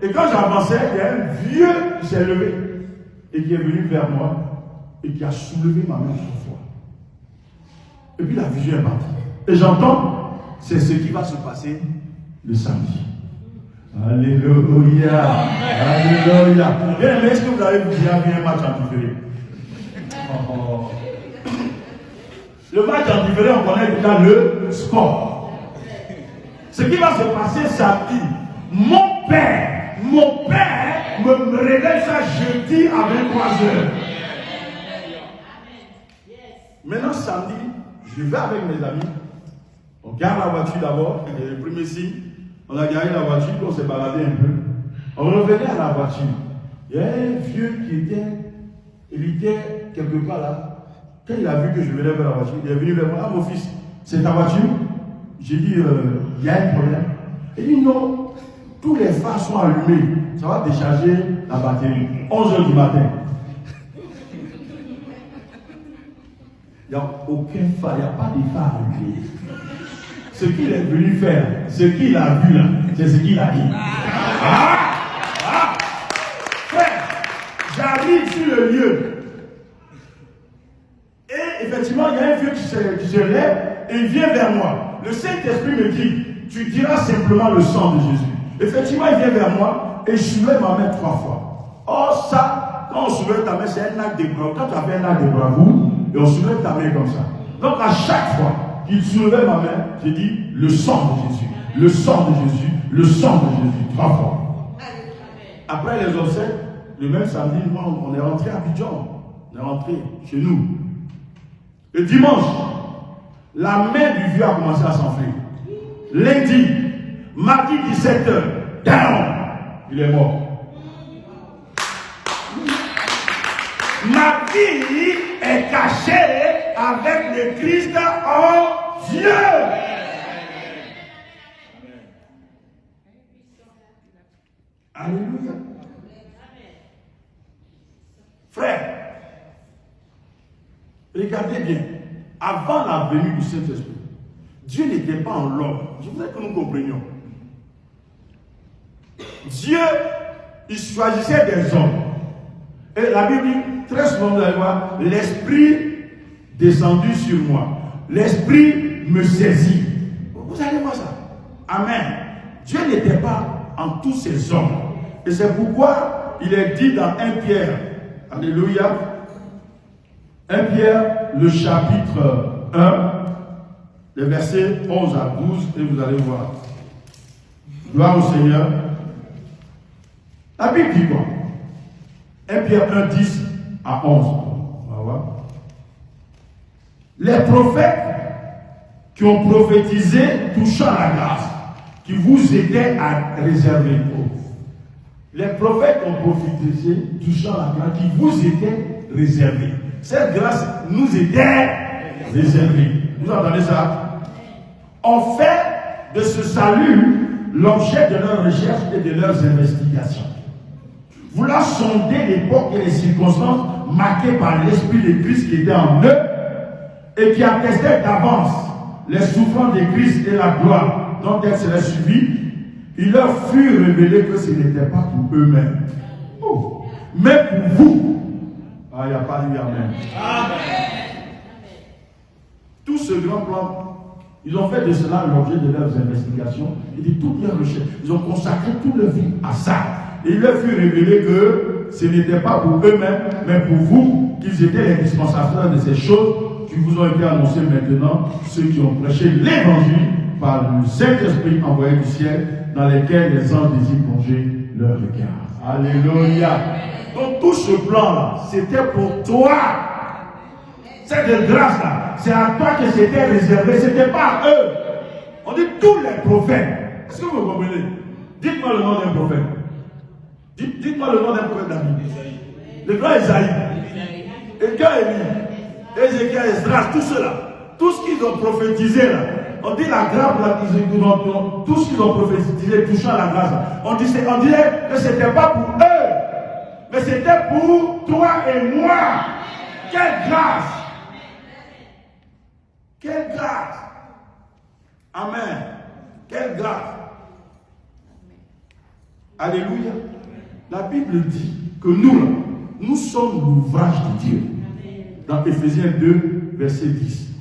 Et quand j'avançais, il y a un vieux qui s'est levé et qui est venu vers moi et qui a soulevé ma main 3 fois. Et puis la vision est partie. Et j'entends, c'est ce qui va se passer le samedi. Alléluia. Alléluia. Bien aimé, est-ce que vous avez déjà vu un match en différé? Le match en différé, on connaît déjà le score. Ce qui va se passer samedi, mon père me révèle ça jeudi à 23h. Maintenant, samedi, je vais avec mes amis. On garde la voiture d'abord, le premier signe. On a garé la voiture, puis on s'est baladé un peu. On revenait à la voiture. Il y a un vieux il était quelque part là. Quand il a vu que je venais vers la voiture, il est venu vers moi. Ah, mon fils, c'est ta voiture? J'ai dit, il y a un problème. Il dit, non, tous les phares sont allumés. Ça va décharger la batterie. 11h du matin. Il n'y a aucun phare, il n'y a pas de phare allumé. Ce qu'il est venu faire, ce qu'il a vu là, c'est ce qu'il a dit. Frère, j'arrive sur le lieu. Et effectivement, il y a un vieux qui se lève et il vient vers moi. Le Saint-Esprit me dit, tu diras simplement le sang de Jésus. Effectivement, il vient vers moi et je soulève ma main 3 fois. Or, ça, quand on soulève ta main, c'est un acte de bravoure. Quand tu as fait un acte de bravoure, et on soulève ta main comme ça. Donc, à chaque fois qu'il soulève ma main, je dis le sang de Jésus, le sang de Jésus, le sang de Jésus, 3 fois. Après les obsèques, le même samedi, on est rentré à Abidjan. On est rentré chez nous. Le dimanche, la main du vieux a commencé à s'enfler. Lundi, mardi 17h, down, il est mort. Ma vie est cachée avec le Christ en Dieu. Alléluia. Frère, regardez bien, avant la venue du Saint-Esprit, Dieu n'était pas en l'homme. Je voudrais que nous comprenions. Dieu, il choisissait des hommes. Et la Bible dit, très souvent, vous allez voir, l'Esprit descendu sur moi. L'Esprit me saisit. Vous allez voir ça. Amen. Dieu n'était pas en tous ces hommes. Et c'est pourquoi il est dit dans 1 Pierre, alléluia, 1 Pierre, le chapitre 1, les versets 11 à 12, et vous allez voir. Gloire au Seigneur. La Bible dit quoi? 1 Pierre 1, 10 à 11. On va voir. Les prophètes qui ont prophétisé touchant la grâce qui vous était réservée. Les prophètes ont prophétisé touchant la grâce qui vous était réservée. Cette grâce nous était réservée. Vous entendez ça? On fait de ce salut l'objet de leurs recherches et de leurs investigations. Voulant sonder l'époque et les circonstances marquées par l'Esprit de Christ qui était en eux et qui attestait d'avance les souffrances de Christ et la gloire dont elles seraient suivies, il leur fut révélé que ce n'était pas pour eux-mêmes, mais pour vous. Ah, il n'y a pas eu amen. Amen. Tout ce grand plan, ils ont fait de cela l'objet de leurs investigations et de toutes leurs recherches. Ils ont consacré toute leur vie à ça. Et il leur fut révélé que ce n'était pas pour eux-mêmes, mais pour vous, qu'ils étaient les dispensateurs de ces choses qui vous ont été annoncées maintenant, ceux qui ont prêché l'évangile par le Saint-Esprit envoyé du ciel, dans lesquels les anges désirent plonger leur regard. Alléluia. Donc tout ce plan-là, c'était pour toi. Cette grâce-là, c'est à toi que c'était réservé, ce n'était pas à eux. On dit tous les prophètes. Est-ce que vous comprenez? Dites-moi le nom d'un prophète. Dites-moi le nom d'un prophète David. Le grand Esaïe. Et quand Élie, Ézéchiel, Esdras, tout cela, tout ce qu'ils ont prophétisé là, on dit la grâce, tout ce qu'ils ont prophétisé touchant la grâce, on disait que ce n'était pas pour eux, mais c'était pour toi et moi. Quelle grâce! Quelle grâce! Amen. Quelle grâce! Alléluia. La Bible dit que nous sommes l'ouvrage de Dieu. Dans Éphésiens 2, verset 10.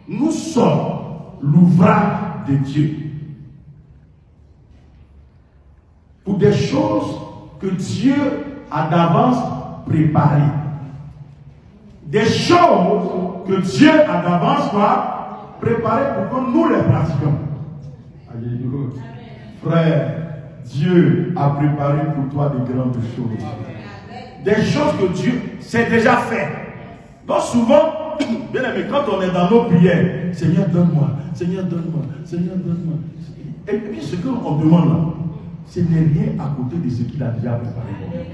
Nous sommes l'ouvrage de Dieu. Pour des choses que Dieu a d'avance préparées. Des choses que Dieu a d'avance préparées pour que nous les pratiquions. Alléluia. Frère, Dieu a préparé pour toi de grandes choses. Des choses que Dieu s'est déjà fait. Donc souvent, bien aimé, quand on est dans nos prières, Seigneur donne-moi, Seigneur donne-moi, Seigneur donne-moi. Et puis ce qu'on demande là, ce n'est rien à côté de ce qu'il a déjà préparé.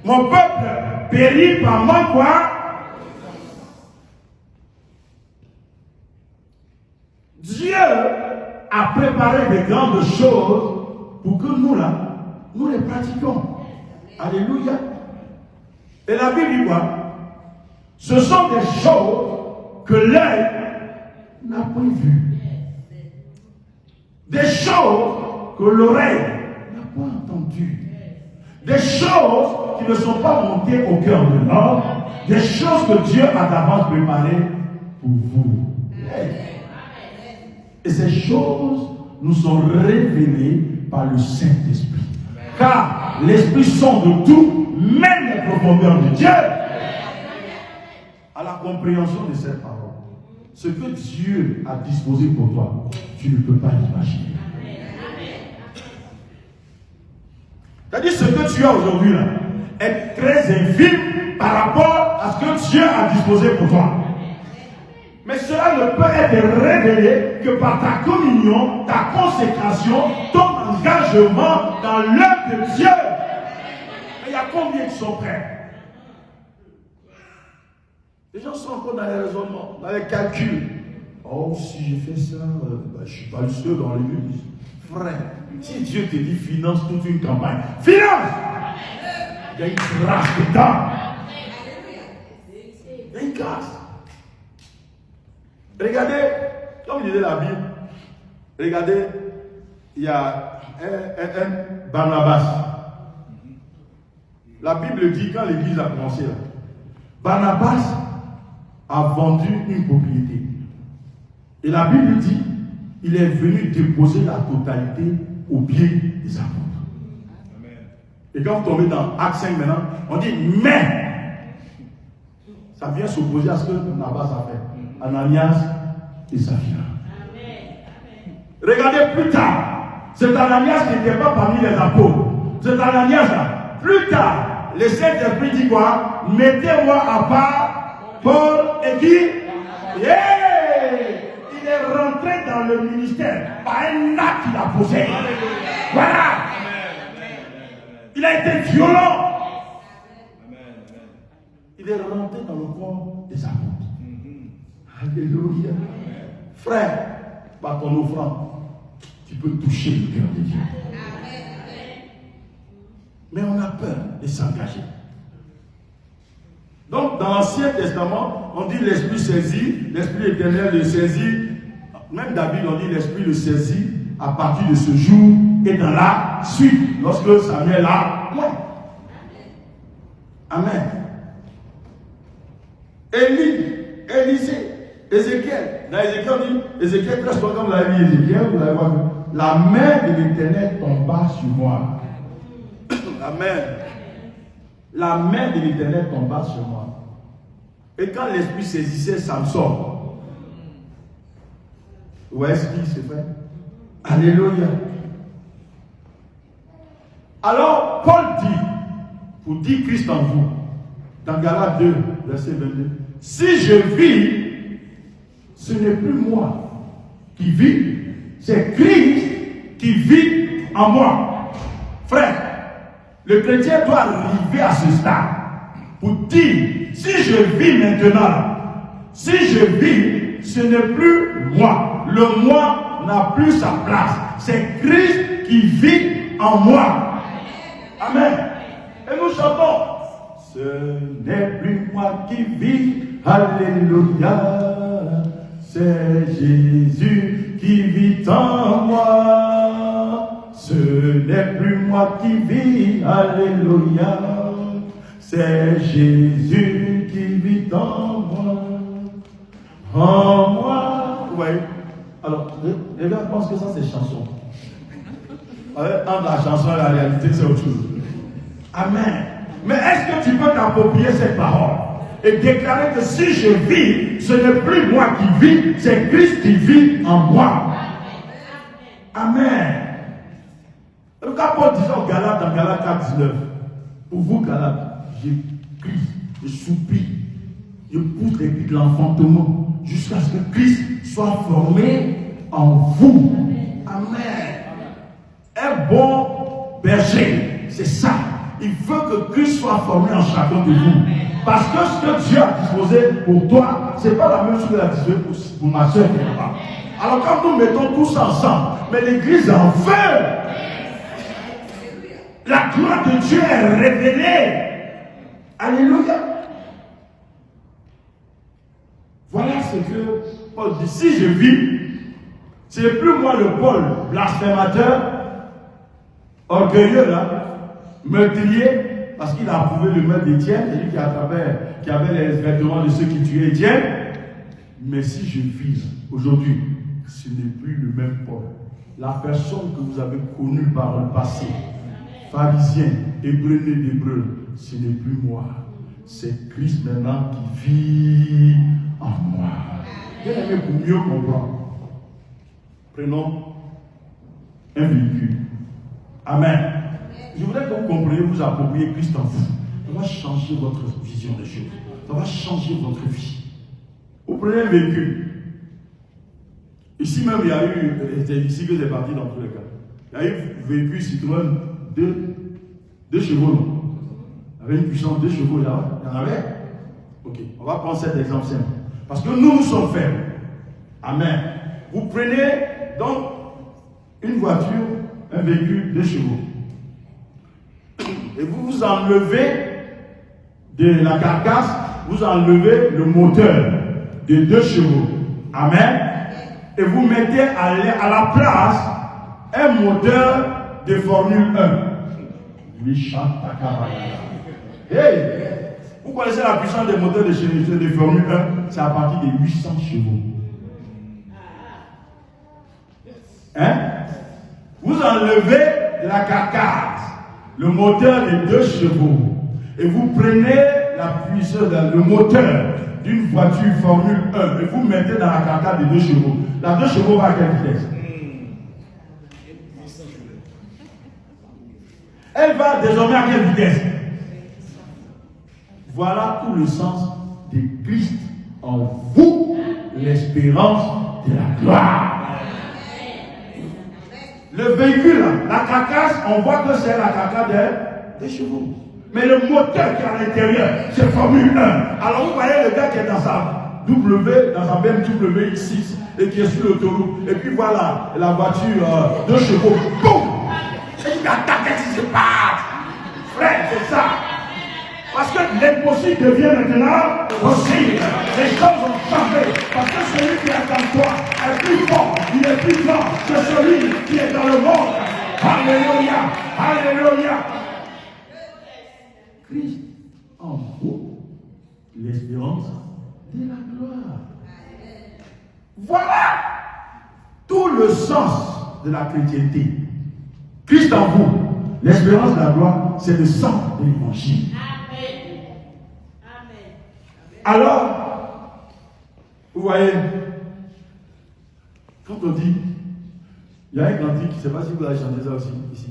Mon peuple périt par manque quoi? Dieu a préparé de grandes choses pour que nous là, nous les pratiquions. Alléluia. Et la Bible dit quoi? Ce sont des choses que l'œil n'a pas vues. Des choses que l'oreille n'a pas entendues. Des choses qui ne sont pas montées au cœur de l'homme. Des choses que Dieu a d'avance préparées pour vous. Et ces choses nous sont révélées par le Saint-Esprit. Car l'Esprit sonde tout, même les profondeurs de Dieu. À la compréhension de cette parole, ce que Dieu a disposé pour toi, tu ne peux pas l'imaginer. C'est-à-dire ce que tu as aujourd'hui là est très infime par rapport à ce que Dieu a disposé pour toi. Mais cela ne peut être révélé que par ta communion, ta consécration, ton engagement dans l'œuvre de Dieu. Mais il y a combien qui sont prêts? Les gens sont encore dans les raisonnements, dans les calculs. Oh, si j'ai fait ça, je ne suis pas le seul dans l'église. Frère, si Dieu te dit finance toute une campagne, finance! Il y a une grâce dedans. Il y a une grâce. Regardez, comme il disait la Bible, regardez, il y a un Barnabas. La Bible dit, quand l'église a commencé là, Barnabas a vendu une propriété. Et la Bible dit, il est venu déposer la totalité au pied des apôtres. Amen. Et quand vous tombez dans Acte 5 maintenant, on dit mais. Ça vient s'opposer à ce que Barnabas a fait. Ananias et Saphira. Regardez plus tard, cet Ananias qui n'était pas parmi les apôtres, cet Ananias là, plus tard, le Saint-Esprit dit quoi? Mettez-moi à part Paul et qui? Il est rentré dans le ministère par un acte qu'il a posé. Voilà. Il a été violent. Il est rentré dans le corps des apôtres. Alléluia. Frère, par ton offrande, tu peux toucher le cœur de Dieu. Mais on a peur de s'engager. Donc, dans l'Ancien Testament, on dit l'Esprit saisit, l'Esprit éternel le saisit. Même David, on dit l'Esprit le saisit à partir de ce jour et dans la suite, lorsque Samuel a mort. Amen. Élisée, Ézéchiel. Dans Ézéchiel, on dit, Ézéchiel 13, comme vous l'avez dit, Ézéchiel, vous l'avez vu, la main de l'Éternel tomba sur moi. Amen. La main de l'Éternel tomba sur moi. Et quand l'Esprit saisissait Samson, vous voyez ce qui se fait? Alléluia. Alors, Paul dit, pour dire Christ en vous, dans Galates 2, verset 22, si je vis, ce n'est plus moi qui vis, c'est Christ qui vit en moi. Frère, le chrétien doit arriver à ce stade pour dire, si je vis maintenant, si je vis, ce n'est plus moi. Le moi n'a plus sa place. C'est Christ qui vit en moi. Amen. Et nous chantons. Ce n'est plus moi qui vis. Alléluia. C'est Jésus qui vit en moi. Ce n'est plus moi qui vis. Alléluia. C'est Jésus qui vit en moi. En moi. Oui. Alors, les gars pensent que ça c'est chanson. Entre la chanson et la réalité, c'est autre chose. Amen. Mais est-ce que tu peux t'approprier cette parole et déclarer que si je vis, ce n'est plus moi qui vis, c'est Christ qui vit en moi. Amen. Le cas Paul disait aux Galates, dans Galates 4, 19, pour vous Galates, je crie, je soupire, je pousse les cris de l'enfantement jusqu'à ce que Christ soit formé en vous. Amen. Un bon berger, c'est ça. Il veut que Christ soit formé en chacun de vous. Parce que ce que Dieu a disposé pour toi, ce n'est pas la même chose qu'il a disposé pour ma soeur qui est là. Alors quand nous mettons tous ensemble, mais l'église en feu, la gloire de Dieu est révélée. Alléluia. Voilà ce que Paul dit. Si je vis, ce n'est plus moi le Paul, blasphémateur, orgueilleux là, meurtrier, parce qu'il a approuvé le meurtre d'Étienne, et lui qui avait les vêtements de ceux qui tuaient Étienne. Mais si je vis aujourd'hui, ce n'est plus le même Paul. la personne que vous avez connue par le passé, pharisien, hébreu né d'hébreu, ce n'est plus moi. C'est Christ maintenant qui vit en moi. Bien aimé, pour mieux comprendre, prenons un véhicule. Amen. Je voudrais que vous compreniez, vous appropriez Christ en vous. Ça va changer votre vision des choses. Ça va changer votre vie. Vous prenez un véhicule. Ici même, il y a eu, c'est ici que c'est parti dans tous les cas. Il y a eu un véhicule Citroën 2 chevaux. Non? Il y avait une puissance 2 chevaux là. Il y en avait. Ok, on va prendre cet exemple simple. Parce que nous sommes faibles. Amen. Vous prenez donc une voiture, un véhicule 2 chevaux. Et vous vous enlevez de la carcasse, vous enlevez le moteur de 2 chevaux. Amen. Et vous mettez à la place un moteur de Formule 1. Hey! Vous connaissez la puissance des moteurs de Formule 1? C'est à partir de 800 chevaux. Hein? Vous enlevez de la carcasse le moteur de 2 chevaux et vous prenez la puissance, le moteur d'une voiture Formule 1 et vous mettez dans la carcasse de 2 chevaux. La 2 chevaux va à quelle vitesse? Elle va désormais à quelle vitesse? Voilà tout le sens de Christ en vous, l'espérance de la gloire. Le véhicule, la carcasse, on voit que c'est la carcasse des chevaux. Mais le moteur qui est à l'intérieur, c'est Formule 1. Alors vous voyez le gars qui est dans sa BMW X6 et qui est sur l'autoroute. Et puis voilà, la voiture 2 chevaux. Boum! Et il attaque, qu'est-ce qui se passe? Frère, c'est ça. Parce que l'impossible devient maintenant possible. Les choses ont changé. Parce que celui qui est en toi est plus fort, il est plus grand que celui qui est dans le monde. Alléluia. Alléluia. Christ en vous, l'espérance de la gloire. Voilà tout le sens de la chrétienté. Christ en vous, l'espérance de la gloire, c'est le sang de l'évangile. Alors, vous voyez, quand on dit, il y a un cantique, je ne sais pas si vous avez chanté ça aussi ici.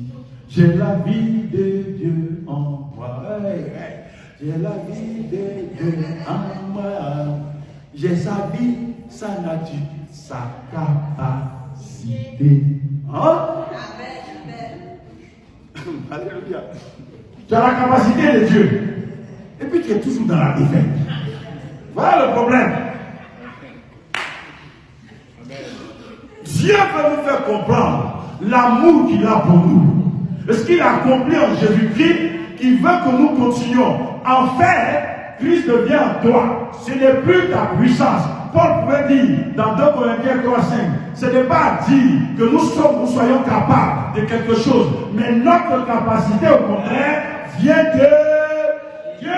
J'ai la vie de Dieu en moi. J'ai la vie de Dieu en moi. J'ai sa vie, sa nature, sa capacité. Hein? Alléluia. Tu as la capacité de Dieu. Et puis tu es toujours dans la défaite. Voilà le problème. Dieu veut nous faire comprendre l'amour qu'il a pour nous. Et ce qu'il a accompli en Jésus-Christ, qu'il veut que nous continuions. En fait, Christ devient en toi. Ce n'est plus ta puissance. Paul pouvait dire dans 2 Corinthiens 3:5, ce n'est pas dire que nous soyons capables de quelque chose, mais notre capacité au contraire vient de Dieu.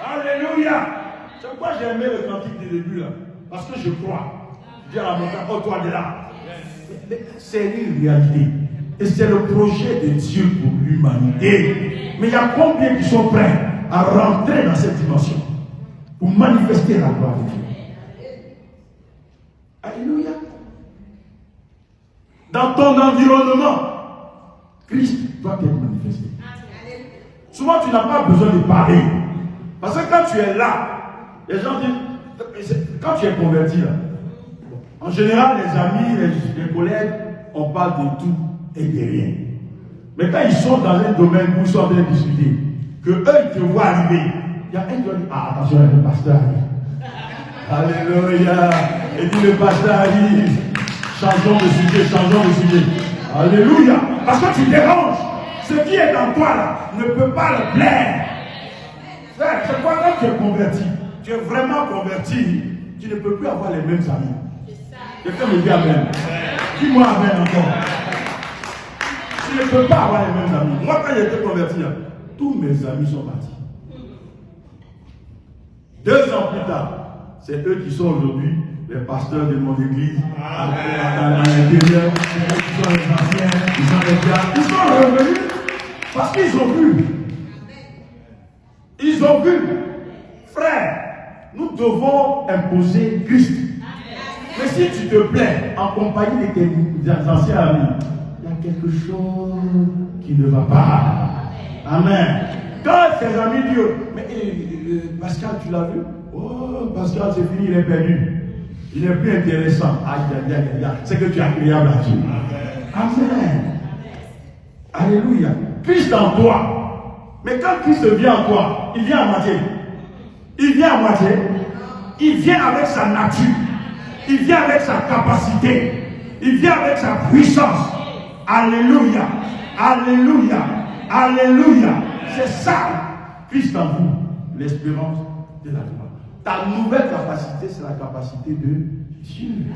Alléluia. C'est pourquoi j'ai aimé le cantique du début là. Parce que je crois. Je dis à la montagne, oh toi de là. C'est une réalité. Et c'est le projet de Dieu pour l'humanité. Mais il y a combien qui sont prêts à rentrer dans cette dimension pour manifester la gloire de Dieu? Alléluia. Dans ton environnement, Christ doit être manifesté. Souvent, tu n'as pas besoin de parler. Parce que quand tu es là, les gens disent, quand tu es converti là, en général, les amis, les collègues, on parle de tout et de rien. Mais quand ils sont dans un domaine où ils sont en train de discuter, que eux ils te voient arriver, il y a un qui va dire, ah attention, le pasteur arrive. Alléluia. Et puis le pasteur arrive. Changeons de sujet, changeons de sujet. Alléluia. Parce que tu déranges. Ce qui est dans toi là ne peut pas le plaire. Frère, c'est quoi quand tu es converti? Tu es vraiment converti, tu ne peux plus avoir les mêmes amis. Quelqu'un me dit amen. Dis-moi amen encore. Tu ne peux pas avoir les mêmes amis. Moi, quand j'étais converti, tous mes amis sont partis. 2 ans plus tard, c'est eux qui sont aujourd'hui les pasteurs de mon église, à l'intérieur, ils sont les anciens, ils sont les gars, ils sont revenus parce qu'ils ont vu. Ils ont vu. Frère, nous devons imposer Christ. Mais si tu te plais en compagnie de tes anciens amis, il y a quelque chose qui ne va pas. Amen. Quand tes amis disent, mais Pascal, tu l'as vu? Oh, Pascal, c'est fini, il est perdu. Il n'est plus intéressant. C'est que tu es agréable à Dieu. Amen. Alléluia. Christ en toi. Mais quand Christ vient en toi, il vient à moitié. Il vient à moitié. Il vient avec sa nature. Il vient avec sa capacité. Il vient avec sa puissance. Alléluia. Alléluia. Alléluia. C'est ça, Christ en vous, l'espérance de la gloire. Ta nouvelle capacité, c'est la capacité de Dieu.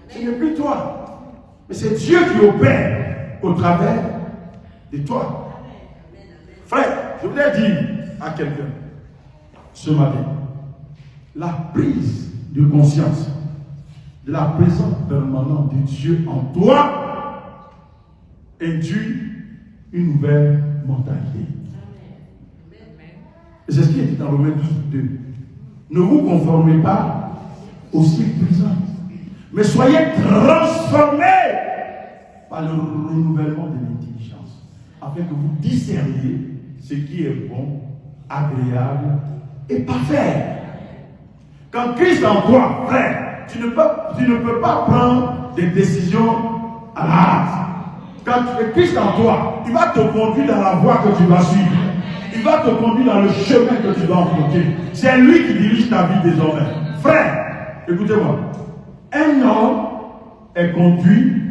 Ce n'est plus toi, mais c'est Dieu qui opère au travers de toi. Frère, je voulais dire à quelqu'un ce matin, la prise de conscience de la présence permanente de Dieu en toi induit une nouvelle mentalité. Et c'est ce qui est dit dans Romains 12, 2. Ne vous conformez pas au siècle présent, mais soyez transformés par le renouvellement de l'intelligence, afin que vous discerniez ce qui est bon, agréable et parfait. Quand Christ en toi, frère, tu ne peux pas prendre des décisions à la hâte. Quand Christ en toi, il va te conduire dans la voie que tu vas suivre. Il va te conduire dans le chemin que tu dois emprunter. C'est lui qui dirige ta vie désormais. Frère, écoutez-moi. Un homme est conduit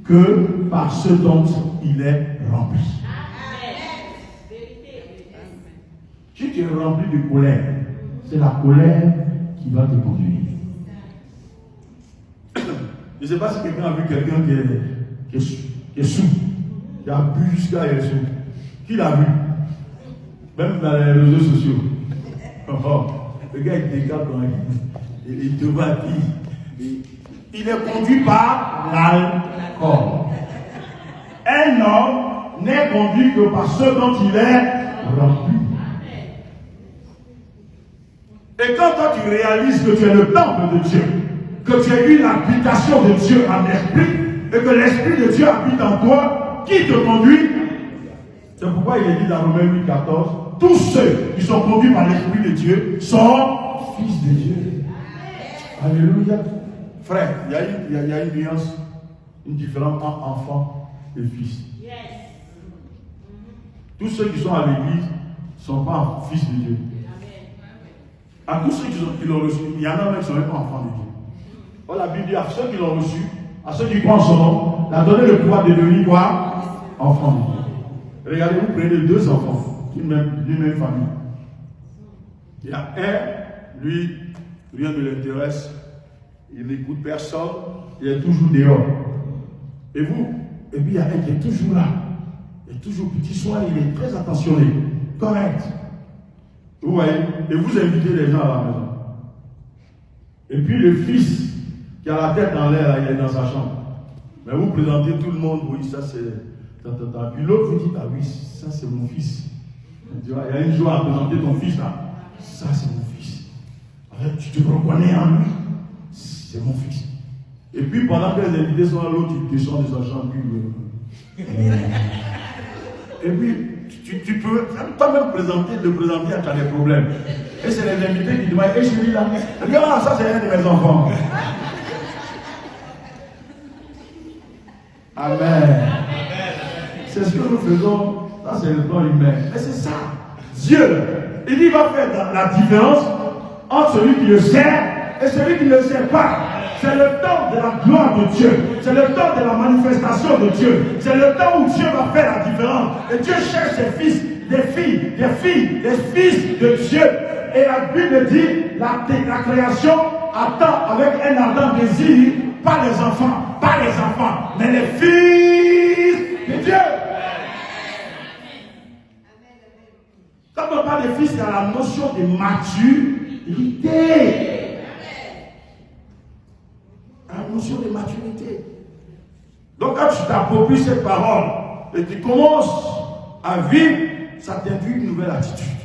que par ce dont il est rempli. Si tu es rempli de colère, c'est la colère qui va te conduire. Je ne sais pas si quelqu'un a vu quelqu'un qui est sous, qui a bu jusqu'à il est sous. Qui l'a vu? Même dans les réseaux sociaux. Le gars il décale quand il te voit dire. Il est conduit par l'alcool. Un homme n'est conduit que par ce dont il est rempli. Et quand toi tu réalises que tu es le temple de Dieu, que tu as eu l'habitation de Dieu en esprit, et que l'esprit de Dieu habite en toi, qui te conduit? C'est pourquoi il est dit dans Romains 8, 14, tous ceux qui sont conduits par l'esprit de Dieu sont fils de Dieu. Alléluia. Frère, il y a une nuance, une différence entre enfant et fils. Tous ceux qui sont à l'église ne sont pas fils de Dieu. À tous ceux qui l'ont reçu, il y en a même qui ne sont même pas enfants de Dieu. Or, la Bible dit à ceux qui l'ont reçu, à ceux qui croient en son nom, il a donné le pouvoir de devenir quoi? Enfants de Dieu. Regardez, vous prenez deux enfants d'une même famille. Il y a un, lui, rien ne l'intéresse, il n'écoute personne, il est toujours dehors. Et vous, et puis il y a un qui est toujours là, il est toujours petit soin, il est très attentionné, correct. Vous voyez, et vous invitez les gens à la maison. Et puis le fils qui a la tête en l'air, il est dans sa chambre. Mais vous présentez tout le monde, oui, ça c'est. Puis l'autre vous dit, ah oui, ça c'est mon fils. Il y a une joie à présenter ton fils là. Ça c'est mon fils. Alors, tu te reconnais en lui. C'est mon fils. Et puis pendant que les invités sont là, l'autre il descend de sa chambre. Et puis tu peux toi-même le présenter à des problèmes. Et c'est les invités qui demandent, et celui-là, regarde, ça c'est un de mes enfants. Amen. C'est ce que nous faisons, ça c'est le plan humain. Mais c'est ça. Dieu, il va faire la différence entre celui qui le sert et celui qui ne le sert pas. C'est le temps de la gloire de Dieu. C'est le temps de la manifestation de Dieu. C'est le temps où Dieu va faire la différence. Et Dieu cherche ses fils, des filles, des fils de Dieu. Et la Bible dit, la création attend avec un ardent désir, pas les enfants, mais les fils de Dieu. Quand on parle des fils, il y a la notion de maturité. t'appropries cette parole et tu commences à vivre, ça t'induit une nouvelle attitude,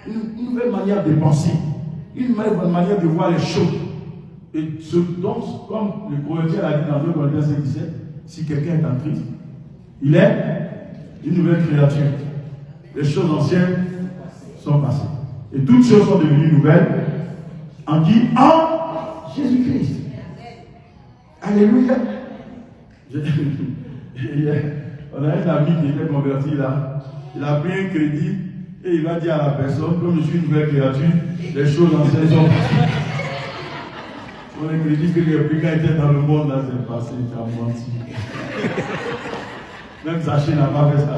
une nouvelle manière de penser, une nouvelle manière de voir les choses. Et ce dont, comme le Corinthiens l'a dit dans 2 Corinthiens 5:17, si quelqu'un est en Christ, il est une nouvelle créature. Les choses anciennes sont passées. Et toutes choses sont devenues nouvelles. En qui? En Jésus-Christ. Alléluia. On a un ami qui était converti là. Il a pris un crédit et il va dire à la personne, comme je suis une nouvelle créature, les choses anciennes sont passées. Son crédit qu'il a pris quand il était dans le monde, là, c'est passé, il a menti. Même Zaché n'a pas fait ça.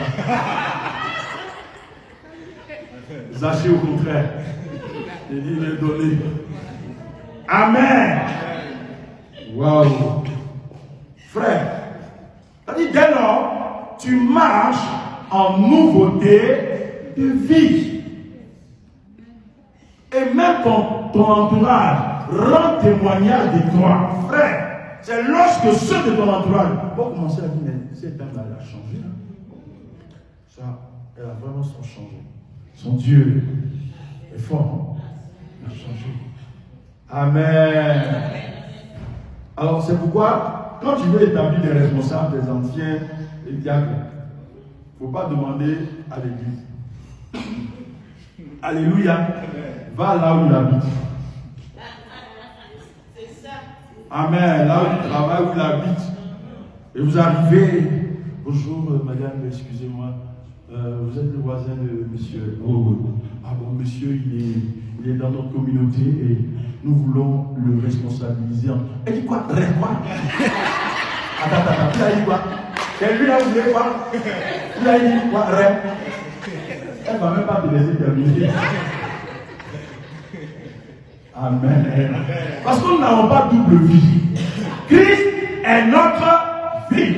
Zaché au contraire. Il dit, il est donné. Amen. Waouh. Frère, c'est-à-dire dès lors, tu marches en nouveauté de vie. Et même ton entourage rend témoignage de toi. Frère, c'est lorsque ceux de ton entourage vont commencer à dire, mais cette dame-là, elle a changé. Ça, elle a vraiment changé. Son Dieu est fort. Il a changé. Amen. Alors c'est pourquoi, quand tu veux établir des responsables, des anciens, des diacres, il ne faut pas demander à l'église. Alléluia. Va là où il habite. Amen. Là où il travaille, où il habite. Et vous arrivez. Bonjour madame, excusez-moi. Vous êtes le voisin de monsieur. Oh, ah bon, monsieur, il est dans notre communauté et nous voulons le responsabiliser. Elle dit quoi? Quoi? Attends, tu as dit quoi? C'est lui là, vous voulez quoi? Tu as dit quoi? Elle ne va même pas te laisser terminer. Amen. Parce que nous n'avons pas double vie. Christ est notre vie.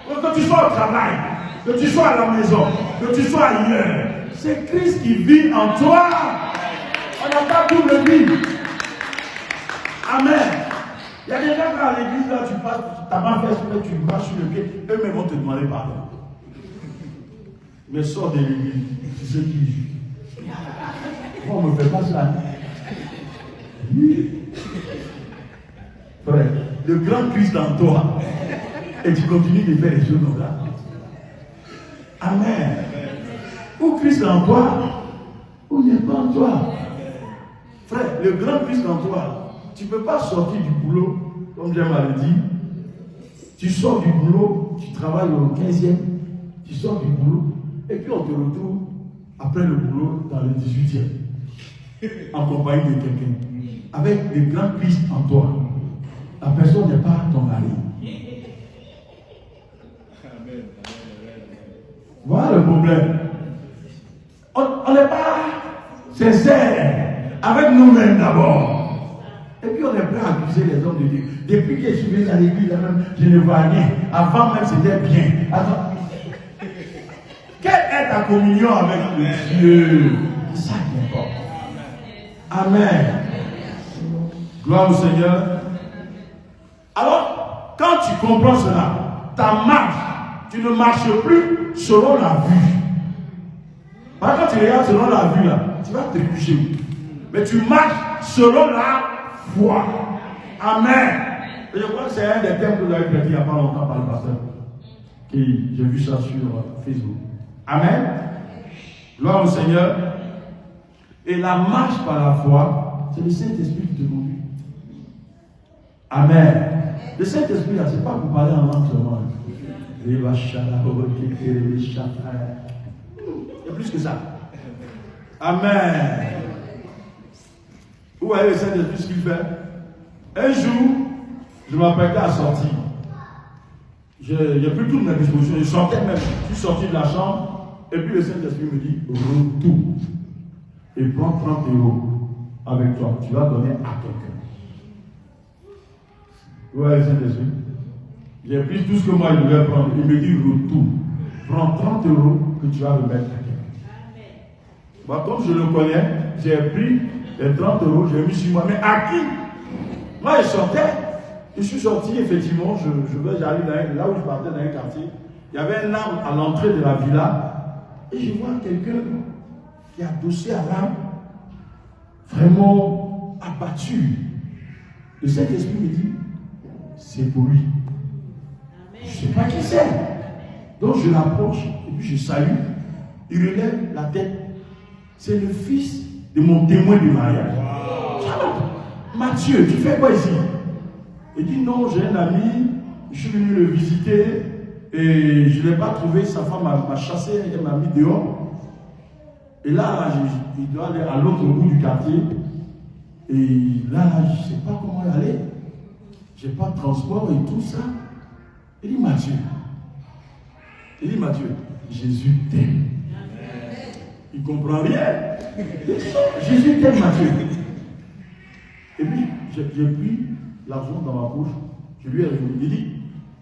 Que tu sois au travail, que tu sois à la maison, que tu sois ailleurs, c'est Christ qui vit en toi. On n'a pas double vie. Amen. Il y a des gens quand à l'église, là, tu passes, tu n'as pas fait ce que tu marches sur le pied, eux-mêmes vont te demander pardon. Mais sors de l'église, tu sais qui. On ne me fait pas ça. Frère, le grand Christ en toi. Et tu continues de faire les choses comme ça. Amen. Où Christ en toi, ou n'est pas en toi. Frère, le grand Christ en toi, tu ne peux pas sortir du boulot, comme j'aime à le dire. Tu sors du boulot, tu travailles au 15e, tu sors du boulot, et puis on te retrouve après le boulot dans le 18e, en compagnie de quelqu'un, avec le grand Christ en toi. La personne n'est pas ton mari. Voilà le problème. On n'est pas sincère avec nous-mêmes d'abord. Et puis on est prêt à accuser les hommes de Dieu. Depuis que je suis venu à l'église, je ne vois rien. Avant même c'était bien. Attends. Quelle est ta communion avec Dieu? C'est ça qui importe. Amen. Gloire au Seigneur. Alors, quand tu comprends cela, ta marche, tu ne marches plus selon la vue. Quand tu regardes selon la vue, là, tu vas trébucher. Mais tu marches selon la foi. Amen. Et je crois que c'est un des thèmes que vous avez prêté il n'y a pas longtemps par le pasteur. J'ai vu ça sur Facebook. Amen. Gloire au Seigneur. Et la marche par la foi, c'est le Saint-Esprit qui te conduit. Amen. Le Saint-Esprit, là, ce n'est pas pour parler en langue seulement. Il y a plus que ça. Amen. Vous voyez le Saint-Esprit ce qu'il fait? Un jour, je m'apprêtais à sortir. J'ai pris toutes mes dispositions. Je sortais même. Je suis sorti de la chambre. Et puis le Saint-Esprit me dit, retourne. Et prends 30 € avec toi. Tu vas donner à quelqu'un. Vous voyez le Saint-Esprit? J'ai pris tout ce que moi je devais prendre. Il me dit, retourne. Prends 30 € que tu vas remettre à quelqu'un. Bah, comme je le connais, j'ai pris les 30 €, j'ai mis sur moi. Mais à qui? Moi, je sortais. Je suis sorti, effectivement, j'arrive là où je partais dans un quartier. Il y avait un arbre à l'entrée de la villa. Et je vois quelqu'un qui a adossé à l'arbre, vraiment abattu. Le Saint-Esprit me dit, c'est pour lui. Je ne sais pas qui c'est. Donc je l'approche, et puis je salue. Il relève la tête. C'est le fils de mon témoin du mariage. Wow. Mathieu, tu fais quoi ici? Il dit non, j'ai un ami, je suis venu le visiter et je ne l'ai pas trouvé, sa femme m'a chassé, elle m'a mis dehors. Et là, il doit aller à l'autre bout du quartier. Et là, je ne sais pas comment y aller. Je n'ai pas de transport et tout ça. Il dit Mathieu, Jésus t'aime. Il ne comprend rien. Jésus t'aime, Mathieu. Et puis, j'ai pris l'argent dans ma bouche. Je lui ai répondu. Il dit,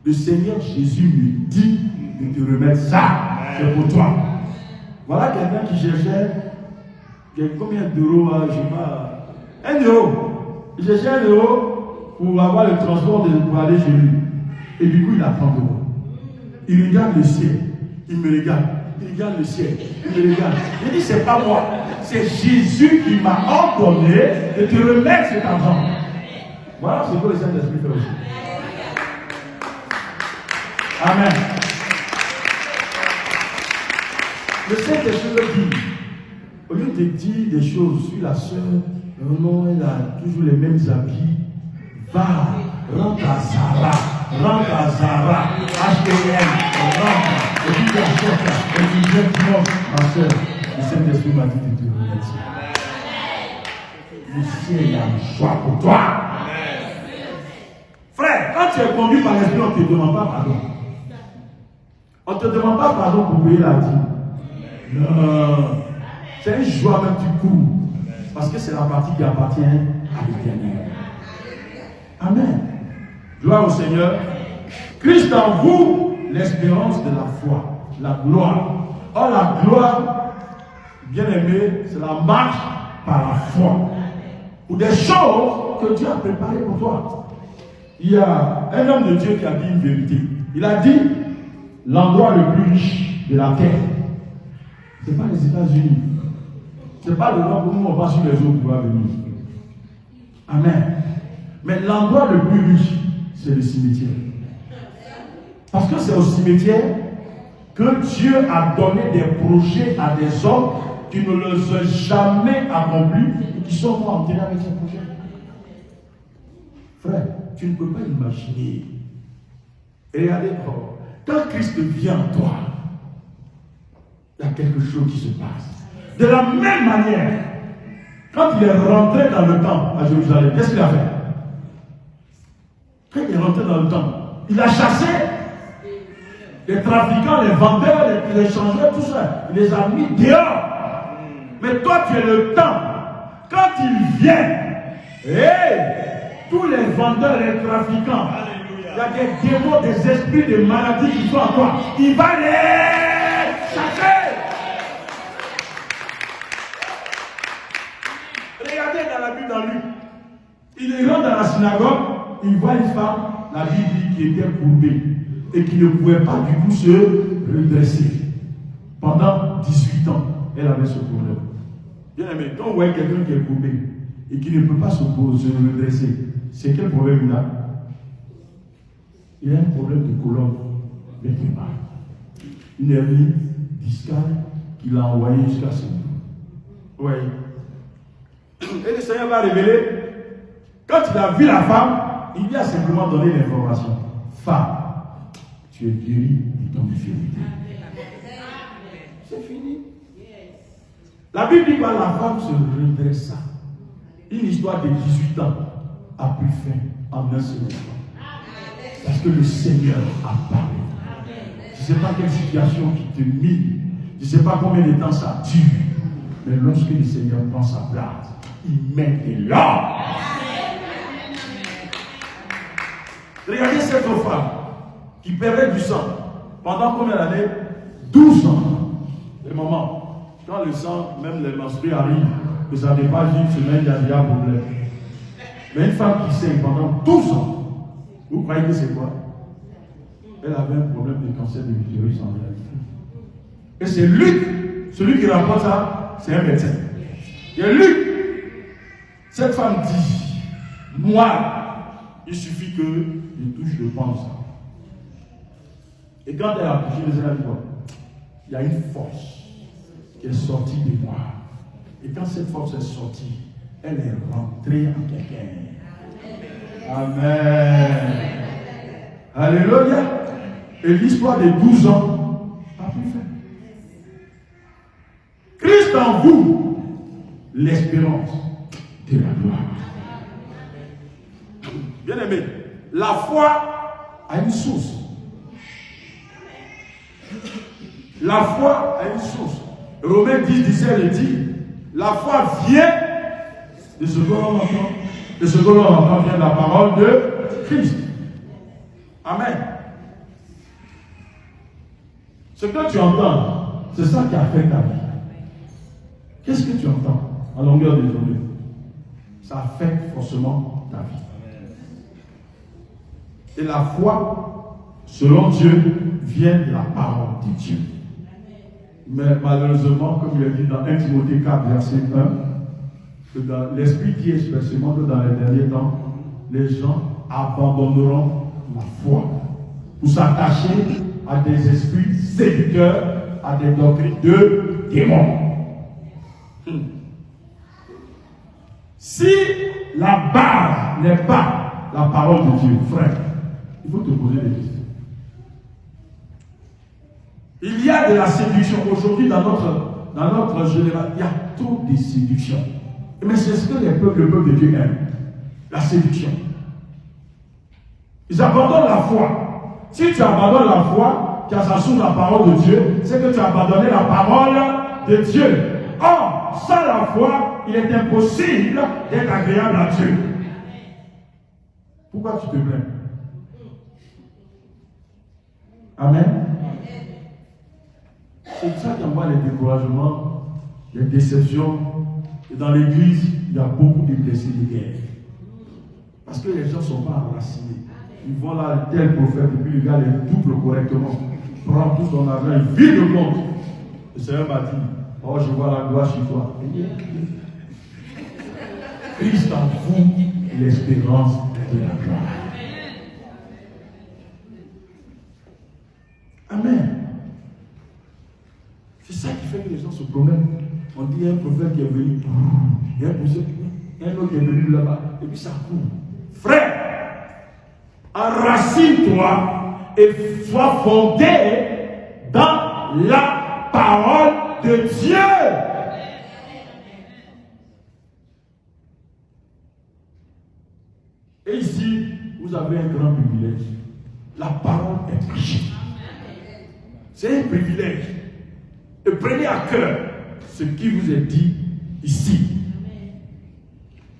le Seigneur Jésus me dit de te remettre ça. C'est pour toi. Voilà quelqu'un qui cherchait combien d'euros, je ne sais pas, 1 euro. Il cherchait 1 euro pour avoir le transport pour aller chez lui. Et du coup, il a 30 euros. Il regarde le ciel. Il me regarde. Il regarde le ciel. Il me regarde. Il dit, c'est pas moi. C'est Jésus qui m'a ordonné de te remettre cet argent. Voilà ce que le Saint-Esprit fait aussi. Amen. Le Saint-Esprit me dit, au lieu de dire des choses sur la sœur, non, elle a toujours les mêmes habits, va, rentre à Zara, HTM, rentre, et puis tu achètes, et tu jettes non, ma sœur, le Saint-Esprit m'a dit de te remettre. Le ciel a un choix pour toi. Frère, quand tu es conduit par l'Esprit, on ne te demande pas pardon. On ne te demande pas pardon pour payer la dîme. Non. C'est une joie même du coup. Parce que c'est la partie qui appartient à l'Éternel. Amen. Gloire au Seigneur. Christ en vous, l'espérance de la foi, la gloire. Or, la gloire, bien aimé, c'est la marche par la foi. Ou des choses que Dieu a préparées pour toi. Il y a un homme de Dieu qui a dit une vérité. Il a dit l'endroit le plus riche de la terre, ce n'est pas les États-Unis. Ce n'est pas le nord où nous on va sur les eaux pour venir. Amen. Mais l'endroit le plus riche, c'est le cimetière. Parce que c'est au cimetière que Dieu a donné des projets à des hommes qui ne les ont jamais accomplis et qui sont morts enterrés avec ces projets. Frère, tu ne peux pas imaginer. Et regardez, quand Christ vient en toi, il y a quelque chose qui se passe. De la même manière, quand il est rentré dans le temple à Jérusalem, qu'est-ce qu'il a fait? Quand il est rentré dans le temple, il a chassé les trafiquants, les vendeurs, les échangeurs, tout ça. Il les a mis dehors. Mais toi, tu es le temple. Quand il vient, tous les vendeurs, les trafiquants, il y a des démons, des esprits de maladie qui sont en toi. Il va les chasser. Regardez dans la Bible dans Luc. Il rentre dans la synagogue, il voit une femme, la Bible dit, qui était courbée et qui ne pouvait pas du tout se redresser. Pendant 18 ans, elle avait ce problème. Bien aimé, quand vous voyez quelqu'un qui est courbé et qui ne peut pas se redresser, c'est quel problème il a? Il a un problème de colonne vertébrale. Une hernie discale qui l'a envoyé jusqu'à ce niveau. Oui. Et le Seigneur va révéler, quand il a vu la femme, il lui a simplement donné l'information. Femme, tu es guérie de ton infirmité. C'est fini. La Bible dit que la femme se redressa. Une histoire de 18 ans a pris fin en un seul instant. Parce que le Seigneur a parlé. Je ne sais pas quelle situation qui te mine. Je ne sais pas combien de temps ça dure. Mais lorsque le Seigneur prend sa place, il met de l'ordre. Regardez cette femme qui perdait du sang. Pendant combien d'années? 12 ans. Les mamans, quand le sang, même les menstrues arrivent, que ça dépasse une semaine, il y a déjà un problème. Mais une femme qui saigne pendant 12 ans, Vous croyez que c'est quoi? Elle avait un problème de cancer de l'utérus en réalité. Et c'est Luc, celui qui rapporte ça, c'est un médecin. Et Luc, cette femme dit, moi, il suffit que je touche le pan de ça. Et quand elle a touché les ailes, il y a une force qui est sortie de moi. Et quand cette force est sortie, elle est rentrée en quelqu'un. Amen. Alléluia. Et l'histoire de 12 ans a pu faire. Christ en vous, l'espérance de la gloire. Bien aimé, la foi a une source. La foi a une source. Romains 10, 17 le dit. La foi vient de ce que l'on entend. De ce que l'on entend vient de la parole de Christ. Amen. Ce que tu entends, c'est ça qui affecte ta vie. Qu'est-ce que tu entends en longueur de journée? Ça affecte forcément ta vie. Et la foi, selon Dieu, vient de la parole de Dieu. Mais malheureusement, comme il est dit dans 1 Timothée 4, verset 1, que dans l'Esprit dit expressément que dans les derniers temps, les gens abandonneront la foi pour s'attacher à des esprits séducteurs, à des doctrines de démons. Si la base n'est pas la parole de Dieu, frère, il faut te poser des questions. Il y a de la séduction aujourd'hui dans notre génération. Il y a trop de séduction. Mais c'est ce que le peuple de Dieu aime. La séduction. Ils abandonnent la foi. Si tu abandonnes la foi, qui s'assume la parole de Dieu, c'est que tu as abandonné la parole de Dieu. Or, sans la foi, il est impossible d'être agréable à Dieu. Pourquoi tu te plains? Amen. C'est ça qui envoie les découragements, les déceptions. Et dans l'église, il y a beaucoup de blessés de guerre. Parce que les gens ne sont pas enracinés. Ils vont là, tel prophète, et puis le gars les double correctement. Il prend tout son argent, il vide le compte. Le Seigneur m'a dit, oh, je vois la gloire chez toi. Christ en vous, l'espérance de la gloire. Amen. C'est ça qui fait que les gens se promènent. On dit, il y a un prophète qui est venu. Il y a un prophète, il y a un autre qui est venu là-bas. Et puis ça court. Frère, enracine-toi et sois fondé dans la parole de Dieu. Et ici, vous avez un grand privilège. La parole est prêchée. C'est un privilège. Et prenez à cœur ce qui vous est dit ici.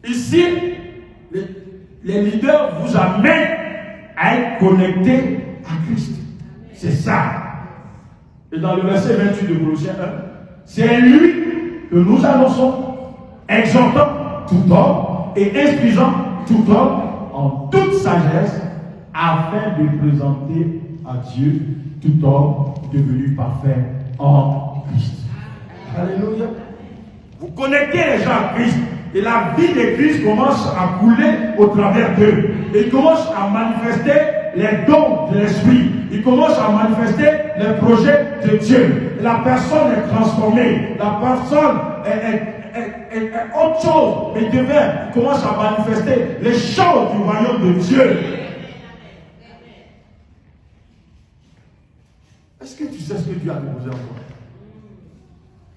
Ici, les leaders vous amènent à être connectés à Christ. C'est ça. Et dans le verset 28 de Colossiens 1, c'est à lui que nous annonçons, exhortant tout homme et instruisant tout homme en toute sagesse, afin de présenter à Dieu tout homme devenu parfait en Christ. Alléluia. Vous connectez les gens à Christ et la vie de Christ commence à couler au travers d'eux. Et il commence à manifester les dons de l'Esprit. Il commence à manifester les projets de Dieu. Et la personne est transformée. La personne est autre chose. Mais il commence à manifester les choses du royaume de Dieu. Est-ce que tu sais ce que Dieu a déposé en toi?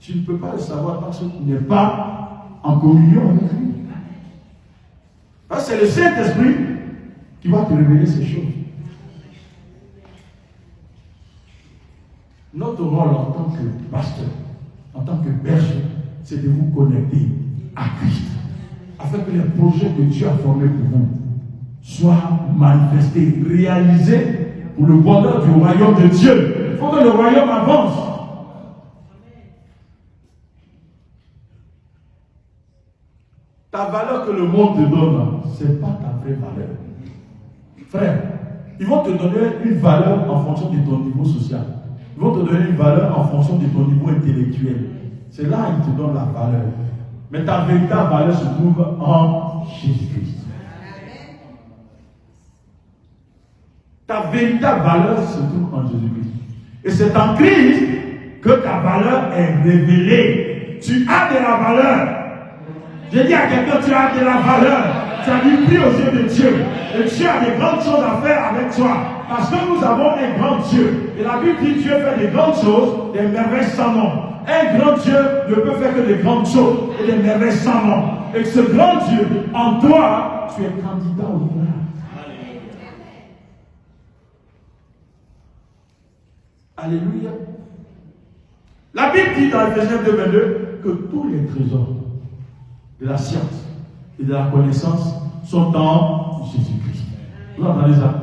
Tu ne peux pas le savoir parce que tu n'es pas en communion avec lui. C'est le Saint-Esprit qui va te révéler ces choses. Notre rôle en tant que pasteur, en tant que berger, c'est de vous connecter à Christ, afin que les projets que Dieu a formés pour vous soient manifestés, réalisés pour le bonheur du royaume de Dieu. Il faut que le royaume avance. Ta valeur que le monde te donne, ce n'est pas ta vraie valeur. Frère, ils vont te donner une valeur en fonction de ton niveau social. Ils vont te donner une valeur en fonction de ton niveau intellectuel. C'est là qu'ils te donnent la valeur. Mais ta véritable valeur se trouve en Jésus-Christ. Ta véritable valeur se trouve en Jésus-Christ. Et c'est en Christ que ta valeur est révélée. Tu as de la valeur. J'ai dit à quelqu'un, tu as de la valeur. Tu as du prix aux yeux de Dieu. Et Dieu a des grandes choses à faire avec toi. Parce que nous avons un grand Dieu. Et la Bible dit Dieu fait des grandes choses, des merveilles sans nom. Un grand Dieu ne peut faire que des grandes choses et des merveilles sans nom. Et ce grand Dieu, en toi, tu es candidat au miracle. Alléluia. La Bible dit dans Ephésiens 2:22 que tous les trésors de la science et de la connaissance sont en Jésus-Christ. Vous entendez ça?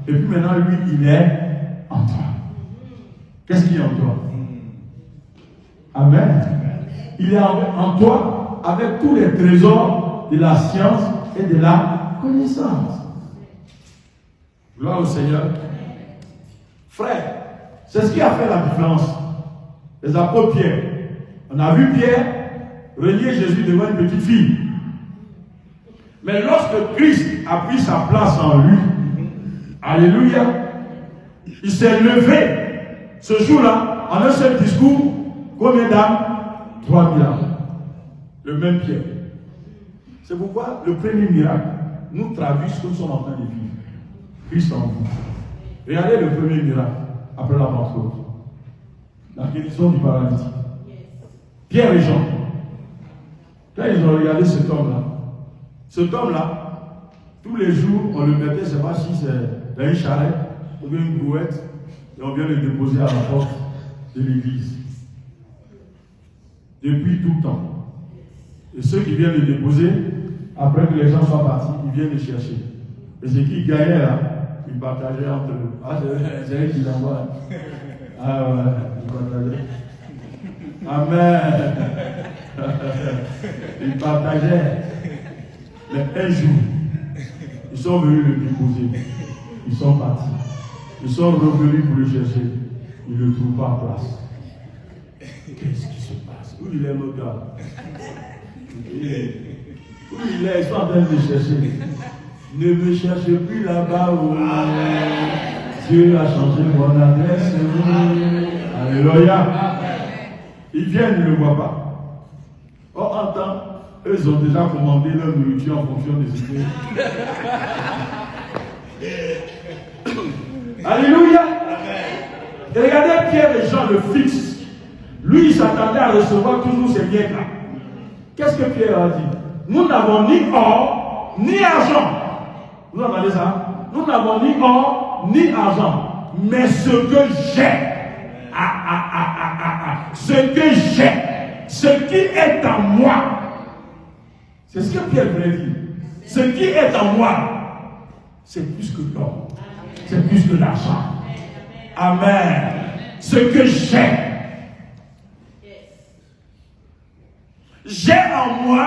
Et puis maintenant, lui, il est en toi. Qu'est-ce qu'il est en toi? Amen. Il est en toi avec tous les trésors de la science et de la connaissance. Gloire au Seigneur. Frère, c'est ce qui a fait la différence. Les apôtres Pierre. On a vu Pierre relier Jésus devant une petite fille. Mais lorsque Christ a pris sa place en lui, alléluia, il s'est levé ce jour-là, en un seul discours, combien d'âmes? 3000 âmes. Le même Pierre. C'est pourquoi le premier miracle nous traduit ce que nous sommes en train de vivre. Christ en vous. Regardez le premier miracle après la Pentecôte. La guérison du paralytique. Pierre et Jean. Quand ils ont regardé cet homme-là, tous les jours, on le mettait, je ne sais pas si c'est dans une charrette ou bien une brouette, et on vient le déposer à la porte de l'église. Depuis tout le temps. Et ceux qui viennent le déposer, après que les gens soient partis, ils viennent le chercher. Et ceux qui gagnaient là, ils partageaient entre eux. Ah, c'est eux qui l'envoient. Ah ouais, ils partageaient. Amen. Ils partageaient. Mais un jour, ils sont venus le déposer. Ils sont partis. Ils sont revenus pour le chercher. Ils ne le trouvent pas en place. Qu'est-ce qui se passe? Où il est, mon gars? Où il est? Ils sont en train de le chercher. Ne me cherchez plus là-bas où Dieu a changé mon adresse. Alléluia. Ils viennent, ils ne le voient pas. Or, en temps, eux, ils ont déjà commandé leur nourriture en fonction des idées. Alléluia. Et regardez Pierre et Jean le fils. Lui, il s'attendait à recevoir toujours ces biens-là. Qu'est-ce que Pierre a dit? Nous n'avons ni or, ni argent. Vous entendez ça? Nous n'avons ni or, ni argent. Mais ce que j'ai, ce que j'ai, ce qui est en moi, c'est ce que Pierre voulait dire. Ce qui est en moi, c'est plus que l'or, c'est plus que l'argent. Amen. Ce que j'ai en moi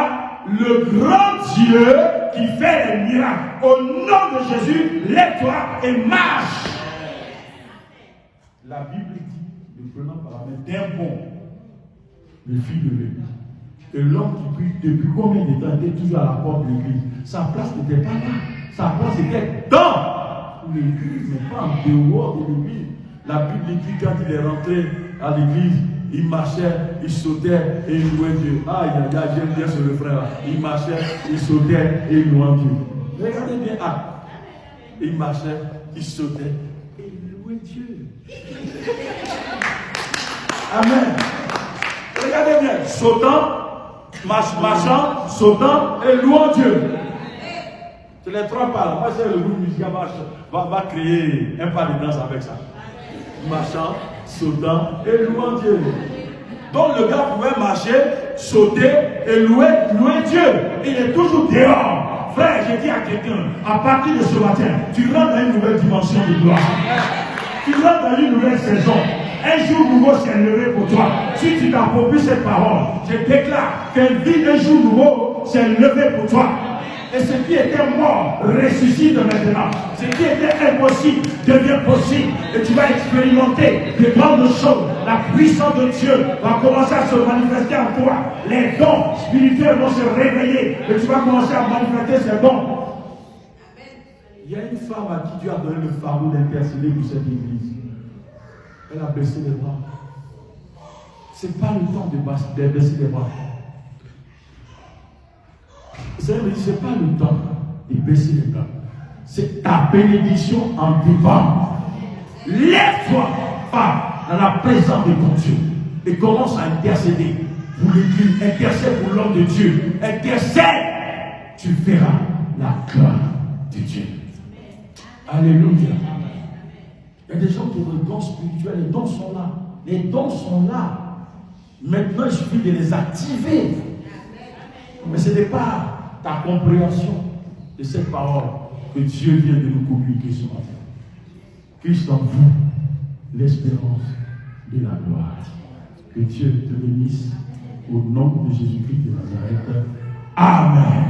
le grand Dieu qui fait les miracles. Au nom de Jésus, lève-toi et marche. La Bible dit, le prenant par la main d'un bond, le fit lever. Et l'homme qui prie depuis combien de temps était toujours à la porte de l'église? Sa place n'était pas là. Sa place était dans l'église, mais pas en dehors de l'église. La Bible dit quand il est rentré à l'église, il marchait, il sautait et il louait Dieu. Ah, j'aime bien ce refrain-là. Il marchait, il sautait et il louait Dieu. Regardez bien, il marchait, il sautait et il louait Dieu. Amen. Regardez bien, sautant, marchant, sautant et louant Dieu. C'est les trois pas. Moi, c'est le groupe musical va créer un pas de danse avec ça. Marchant, sautant et louant Dieu. Donc le gars pouvait marcher, sauter et louer Dieu. Il est toujours dehors. Frère, j'ai dit à quelqu'un, à partir de ce matin, tu rentres dans une nouvelle dimension de gloire. Tu rentres dans une nouvelle saison. Un jour nouveau s'est levé pour toi. Si tu t'appropries cette parole, je déclare qu'un jour nouveau s'est levé pour toi. Et ce qui était mort ressuscite maintenant. Ce qui était impossible devient possible. Et tu vas expérimenter de grandes choses. La puissance de Dieu va commencer à se manifester en toi. Les dons spirituels vont se réveiller. Et tu vas commencer à manifester ces dons. Il y a une femme à qui Dieu a donné le fardeau d'intercéder pour cette église. Elle a baissé les bras. Ce n'est pas le temps de baisser les bras. Ce n'est pas le temps de baisser les bras. C'est ta bénédiction en dépend. Lève-toi, femme, dans la présence de ton Dieu. Et commence à intercéder pour l'église. Intercède pour l'homme de Dieu. Intercède. Tu verras la gloire de Dieu. Alléluia. Il y a des gens qui ont des dons spirituels. Les dons sont là. Les dons sont là. Maintenant, il suffit de les activer. Mais ce n'est pas ta compréhension de cette parole que Dieu vient de nous communiquer ce matin. Christ en vous, l'espérance de la gloire. Que Dieu te bénisse au nom de Jésus-Christ de Nazareth. Amen.